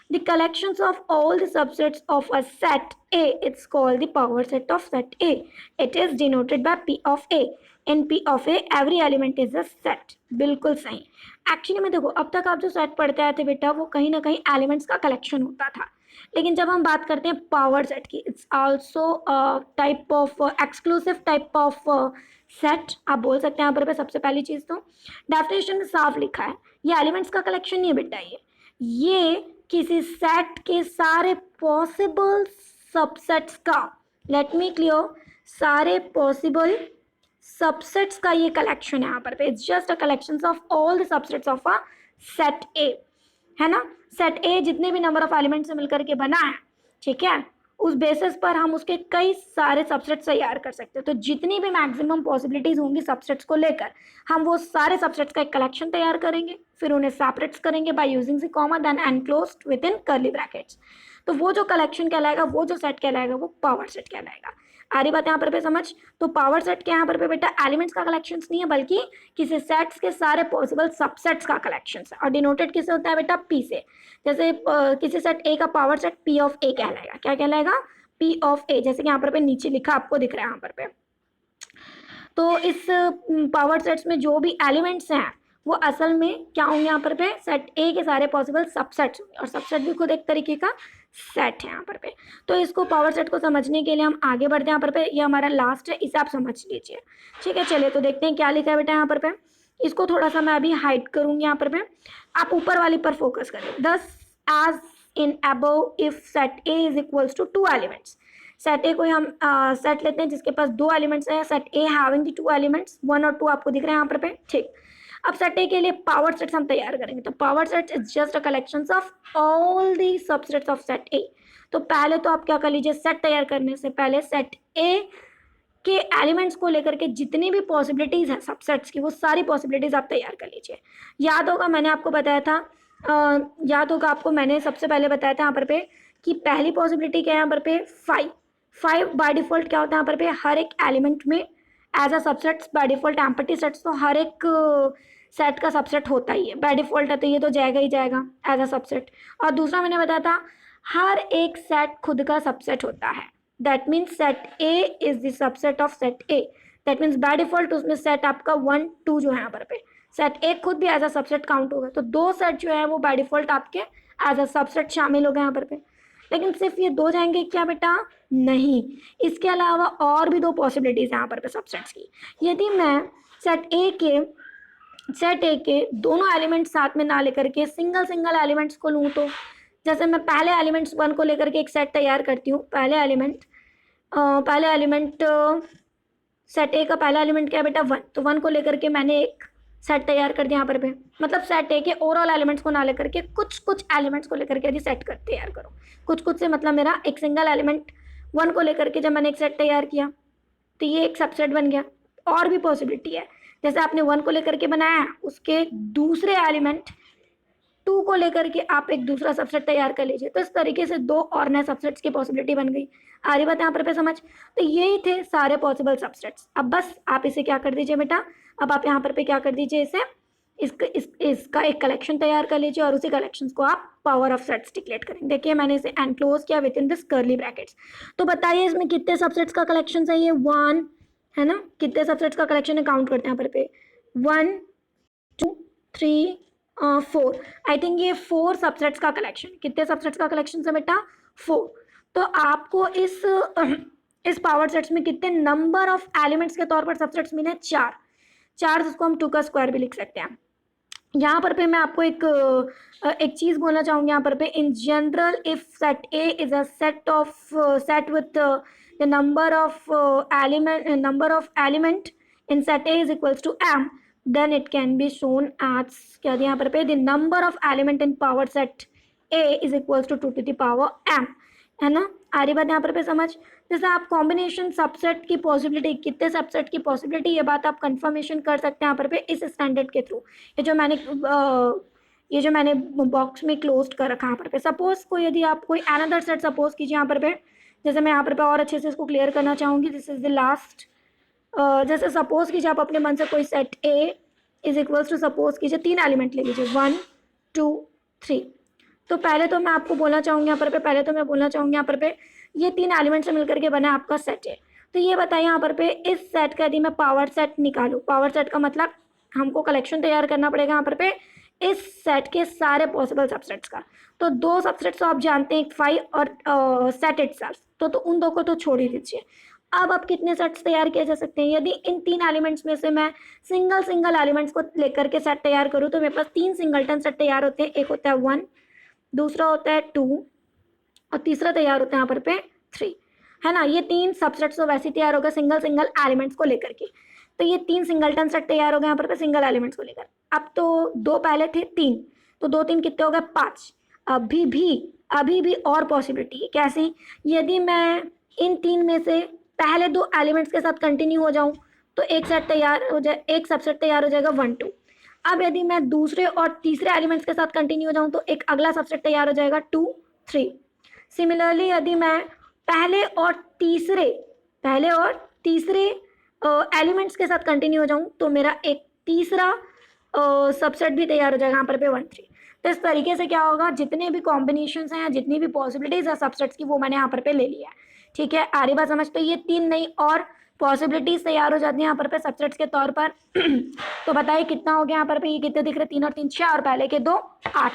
The collections of all the subsets of a set A, it's called the power set of set A. It is denoted by P of A. In P of A, every element is a set. बिल्कुल सही। Actually में देखो, अब तक आप जो set पढ़ते आए थे बेटा, वो कहीं ना कहीं एलिमेंट्स का कलेक्शन होता था, लेकिन जब हम बात करते हैं पावर सेट की, it's also type of exclusive type of set, आप बोल सकते हैं। यहाँ पर सबसे पहली चीज तो डेफिनेशन में साफ लिखा है, ये एलिमेंट्स का कलेक्शन नहीं है बेटा, ये किसी सेट के सारे पॉसिबल सबसेट्स का, लेट मी क्लियर, सारे पॉसिबल सबसेट्स का ये कलेक्शन है यहाँ पर। It's just a collection of all the subsets of a set ए, है ना। सेट ए जितने भी नंबर ऑफ एलिमेंट से मिलकर के बना है, ठीक है, उस बेसिस पर हम उसके कई सारे सबसेट्स तैयार कर सकते हैं। तो जितनी भी मैक्सिमम पॉसिबिलिटीज होंगी सबसेट्स को लेकर, हम वो सारे सबसेट्स का एक कलेक्शन तैयार करेंगे, फिर उन्हें सेपरेट्स करेंगे by using the comma, then enclosed within curly brackets. तो वो जो कलेक्शन कहलाएगा, वो जो सेट कहलाएगा, वो पावर सेट कहलाएगा। आ रही बात यहाँ पर समझ। तो पावर सेट के यहाँ पर बेटा एलिमेंट्स का कलेक्शन नहीं है, बल्कि किसी सेट्स के सारे पॉसिबल सबसेट्स का कलेक्शन है। और डिनोटेड किससे होता है बेटा, पी से। जैसे किसी सेट ए का पावर सेट पी ऑफ ए कहलाएगा। क्या कहलाएगा, पी ऑफ ए, जैसे कि यहाँ पर नीचे लिखा आपको दिख रहा है यहाँ पर। तो इस पावर सेट्स में जो भी एलिमेंट्स हैं वो असल में क्या होंगे, यहाँ पर सेट ए के सारे पॉसिबल सबसेट्स होंगे, और सबसेट भी खुद एक तरीके का सेट है यहाँ पर। तो इसको पावर सेट को समझने के लिए हम आगे बढ़ते हैं। यहाँ पर ये हमारा लास्ट है, इसे आप समझ लीजिए, ठीक है। चलिए तो देखते हैं क्या लिखा है बेटा यहाँ पर। इसको थोड़ा सा मैं अभी हाइड करूंगी यहाँ पर। आप ऊपर वाली पर फोकस करें। Thus as in above if set A is equals to 2 elements. Set A को हम सेट लेते हैं जिसके पास 2 एलिमेंट्स हैं। Set A having the 2 elements 1 और 2 आपको दिख रहे हैं यहाँ पर, ठीक। अब सेट ए के लिए पावर सेट्स हम तैयार करेंगे। तो power set is just a collection of all the subsets of set ए। तो पहले तो आप क्या कर लीजिए, सेट तैयार करने से पहले सेट ए के एलिमेंट्स को लेकर के जितनी भी पॉसिबिलिटीज हैं सबसेट्स की, वो सारी पॉसिबिलिटीज आप तैयार कर लीजिए। याद होगा मैंने आपको बताया था, याद होगा आपको मैंने सबसे पहले बताया था यहाँ पर कि पहली पॉसिबिलिटी क्या है यहाँ पर 5 बाय डिफॉल्ट क्या होता है यहाँ पर हर एक एलिमेंट में as a subsets by default empty sets, तो हर एक सेट का सबसेट होता ही है बाय डिफॉल्ट है, तो ये तो जाएगा ही जाएगा एज अ सबसेट। और दूसरा मैंने बताया था हर एक सेट खुद का सबसेट होता है, that means set A is the subset of set A. That means by default उसमें सेट आपका 1 2 जो है यहाँ पर सेट ए खुद भी एज अ सबसेट काउंट होगा, तो 2 सेट जो है वो बाय डिफॉल्ट आपके एज अ सबसेट शामिल हो गए यहाँ पर। लेकिन सिर्फ ये 2 जाएंगे क्या बेटा, नहीं, इसके अलावा और भी 2 पॉसिबिलिटीज यहाँ पर सबसेट्स की। यदि मैं सेट ए के दोनों एलिमेंट साथ में ना लेकर के सिंगल एलिमेंट्स को लूँ, तो जैसे मैं पहले एलिमेंट्स 1 को लेकर के एक सेट तैयार करती हूँ। पहले एलिमेंट सेट ए का पहला एलिमेंट क्या है बेटा 1, तो 1 को लेकर के मैंने एक सेट तैयार कर दिया यहाँ पर मतलब सेट ए के ओवरऑल एलिमेंट्स को ना लेकर के कुछ एलिमेंट्स को लेकर के यदि सेट कर तैयार करो, कुछ से मतलब मेरा एक सिंगल एलिमेंट 1 को लेकर के जब मैंने एक सेट तैयार किया तो ये एक सबसेट बन गया। और भी पॉसिबिलिटी है, जैसे आपने 1 को लेकर के बनाया, उसके दूसरे एलिमेंट 2 को लेकर के आप एक दूसरा सबसेट तैयार कर लीजिए, तो इस तरीके से 2 और नए सबसेट्स की पॉसिबिलिटी बन गई। आ रही बात यहाँ पर समझ। तो यही थे सारे पॉसिबल सबसेट्स। अब बस आप इसे क्या कर दीजिए बेटा, अब आप यहाँ पर क्या कर दीजिए, इसे इसका एक कलेक्शन तैयार कर लीजिए और उसी कलेक्शन को आप पावर ऑफ सेट्स डिक्लेयर करेंगे। देखिए मैंने इसे एनक्लोज किया with in this curly brackets. तो बताइए इसमें कितने सबसेट्स का कलेक्शन है, ये 1 है ना, कितने सबसेट्स का कलेक्शन है, काउंट करते हैं यहाँ पर 1 2 3 4। आई थिंक ये 4 सबसेट्स का कलेक्शन। कितने सबसेट्स का कलेक्शन है बेटा, 4। तो आपको इस पावर सेट्स में कितने नंबर ऑफ एलिमेंट्स के तौर पर सबसेट्स मिले, 4, जिसको हम 2 का स्क्वायर भी लिख सकते हैं। यहाँ पर मैं आपको एक चीज़ बोलना चाहूँगी यहाँ पर in general if set A is a set with the number of element in set A is equals to m, then it can be shown as क्या दिया यहाँ पर the number of element in power set A is equals to 2 to the power m, है ना। आ रही बात यहाँ पर समझ। जैसे आप कॉम्बिनेशन सबसेट की पॉसिबिलिटी, कितने सबसेट की पॉसिबिलिटी, ये बात आप कंफर्मेशन कर सकते हैं यहाँ पर इस स्टैंडर्ड के थ्रू। ये जो मैंने बॉक्स में क्लोज कर रखा है यहाँ पर। सपोज को यदि आप कोई अनदर सेट सपोज कीजिए यहाँ पर जैसे मैं यहाँ पर और अच्छे से इसको क्लियर करना चाहूँगी। दिस इज द लास्ट जैसे सपोज कीजिए आप अपने मन से कोई set A is equals to suppose कीजिए 3 एलिमेंट ले लीजिए 1 2 3। तो पहले तो मैं आपको बोलना चाहूँगी यहाँ पर पहले तो मैं बोलना चाहूँगी यहाँ पर ये 3 एलिमेंट से मिलकर के बना आपका सेट है। तो ये बताइए यहाँ पर इस सेट का यदि मैं पावर सेट निकालूँ, पावर सेट का मतलब हमको कलेक्शन तैयार करना पड़ेगा यहाँ पर इस सेट के सारे पॉसिबल सबसेट्स का। तो 2 सबसेट्स तो आप जानते हैं, 5 और सेट इटसेल्फ, तो उन 2 को तो छोड़ ही दीजिए। अब आप कितने सेट्स तैयार किए जा सकते हैं? यदि इन 3 एलिमेंट्स में से मैं सिंगल एलिमेंट्स को लेकर के सेट तैयार करूँ तो मेरे पास 3 सिंगलटन सेट तैयार होते हैं। एक होता है 1, दूसरा होता है 2 और तीसरा तैयार होता है यहाँ पर 3, है ना। ये 3 सबसेट्स तो वैसे तैयार होगा सिंगल एलिमेंट्स को लेकर के। तो ये 3 सिंगलटन सेट तैयार हो गए यहाँ पर सिंगल एलिमेंट्स को लेकर। अब तो 2 पहले थे 3, तो 2 3 कितने हो गए 5। अभी भी और पॉसिबिलिटी है। कैसे? यदि मैं इन 3 में से पहले 2 एलिमेंट्स के साथ कंटिन्यू हो जाऊं तो एक सेट तैयार हो जाए, एक सबसेट तैयार हो जाएगा 1 2। अब यदि मैं दूसरे और तीसरे एलिमेंट्स के साथ कंटिन्यू हो जाऊं तो एक अगला सबसेट तैयार हो जाएगा 2 3। सिमिलरली यदि मैं पहले और तीसरे एलिमेंट्स के साथ कंटिन्यू हो जाऊं तो मेरा एक तीसरा सबसेट भी तैयार हो जाएगा यहाँ पर 1 3। तो इस तरीके से क्या होगा, जितने भी कॉम्बिनेशंस हैं या जितनी भी पॉसिबिलिटीज है सबसेट्स की वो मैंने यहाँ पर ले लिया है। ठीक है, आ रही बात समझ? तो ये 3 नई और पॉसिबिलिटीज तैयार हो जाती हैं यहाँ पर सबसेट्स के तौर पर। तो बताइए कितना हो गया यहाँ पर ये कितने दिख रहे? 3 और 3 6 और पहले के 2 8।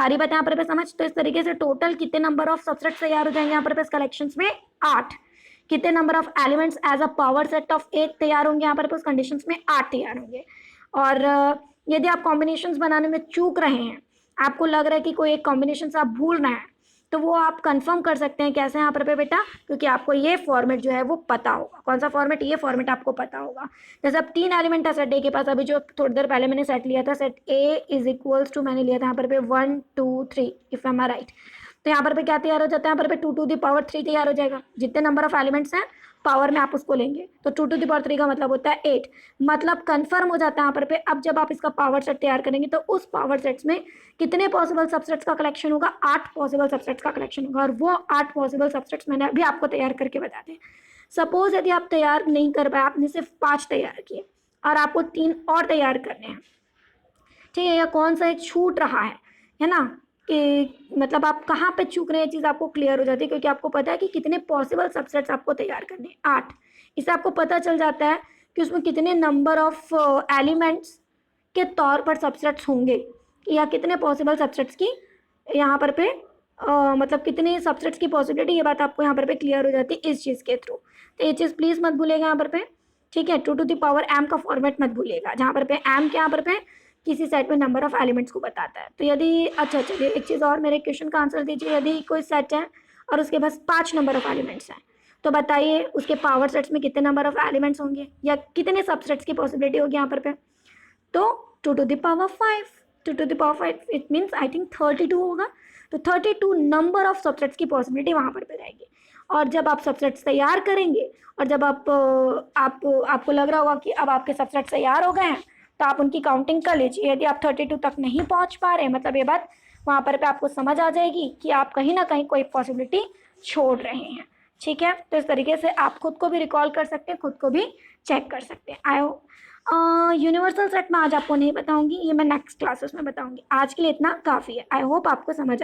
आ रही बात यहाँ पर समझ? तो इस तरीके से टोटल कितने नंबर ऑफ सबसेट्स तैयार हो जाएंगे यहाँ पर कलेक्शंस में? 8। कितने number of elements as a power set of 8 तैयार होंगे यहाँ पर उस कंडीशंस में? 8 तैयार होंगे। और यदि आप कॉम्बिनेशंस बनाने में चूक रहे हैं, आपको लग रहा है कि कोई एक कॉम्बिनेशन आप भूल रहे हैं, तो वो आप कंफर्म कर सकते हैं। कैसे यहाँ पर बेटा? क्योंकि आपको ये फॉर्मेट जो है वो पता होगा। कौन सा फॉर्मेट? ये फॉर्मेट आपको पता होगा। जैसे अब 3 एलिमेंट है सेट ए के पास, अभी जो थोड़ी देर पहले मैंने सेट लिया था set A is equals to, मैंने लिया था यहाँ पर 1 2 3 इफ एम आर राइट। तो यहाँ पर क्या तैयार हो जाता है? यहाँ पर 2 to the power 3 तैयार हो जाएगा। जितने नंबर ऑफ एलिमेंट्स हैं पावर में आप उसको लेंगे तो 2 to the power 3 का मतलब होता है 8। मतलब कंफर्म हो जाता है यहाँ पर अब जब आप इसका पावर सेट तैयार करेंगे तो उस पावर सेट्स में कितने पॉसिबल सबसेट्स का कलेक्शन होगा? 8 पॉसिबल सबसेट्स का कलेक्शन होगा। और वो 8 पॉसिबल सबसेट्स मैंने अभी आपको तैयार करके बता दें। सपोज यदि आप तैयार नहीं कर पाए, आपने सिर्फ 5 तैयार किए और आपको 3 और तैयार करने हैं, ठीक है, या कौन सा एक छूट रहा है ना, कि मतलब आप कहाँ पे चूक रहे हैं, चीज़ आपको क्लियर हो जाती है क्योंकि आपको पता है कि कितने पॉसिबल सबसेट्स आपको तैयार करने हैं, 8। इससे आपको पता चल जाता है कि उसमें कितने नंबर ऑफ एलिमेंट्स के तौर पर सबसेट्स होंगे या कितने पॉसिबल सबसेट्स की यहाँ पर मतलब कितने सबसेट्स की पॉसिबिलिटी, ये बात आपको यहाँ पर क्लियर हो जाती है इस चीज़ के थ्रू। तो ये चीज़ प्लीज़ मत भूलिएगा यहाँ पर ठीक है। 2 to the power m का फॉर्मेट मत भूलिएगा, जहाँ पर m के यहाँ पर किसी सेट में नंबर ऑफ एलिमेंट्स को बताता है। तो यदि अच्छा चलिए एक चीज़ और, मेरे क्वेश्चन का आंसर दीजिए। यदि कोई सेट है और उसके पास 5 नंबर ऑफ एलिमेंट्स हैं तो बताइए उसके पावर सेट्स में कितने नंबर ऑफ एलिमेंट्स होंगे या कितने सबसेट्स की पॉसिबिलिटी होगी यहाँ पर तो 2 to the power 5। 2 to the power 5 it means I think 32 होगा। तो 32 नंबर ऑफ सबसेट्स की पॉसिबिलिटी वहाँ पर रहेगी। और जब आप सबसेट्स तैयार करेंगे और जब आपको लग रहा होगा कि अब आपके सबसेट्स तैयार हो गए हैं तो आप उनकी काउंटिंग कर लीजिए। यदि आप 32 तक नहीं पहुंच पा रहे, मतलब ये बात वहाँ पर आपको समझ आ जाएगी कि आप कहीं ना कहीं कोई पॉसिबिलिटी छोड़ रहे हैं। ठीक है, तो इस तरीके से आप खुद को भी रिकॉल कर सकते हैं, खुद को भी चेक कर सकते हैं। आई होप यूनिवर्सल सेट में आज आपको नहीं बताऊंगी, ये मैं नेक्स्ट क्लासेस में बताऊंगी। आज के लिए इतना काफ़ी है। आई होप आपको समझ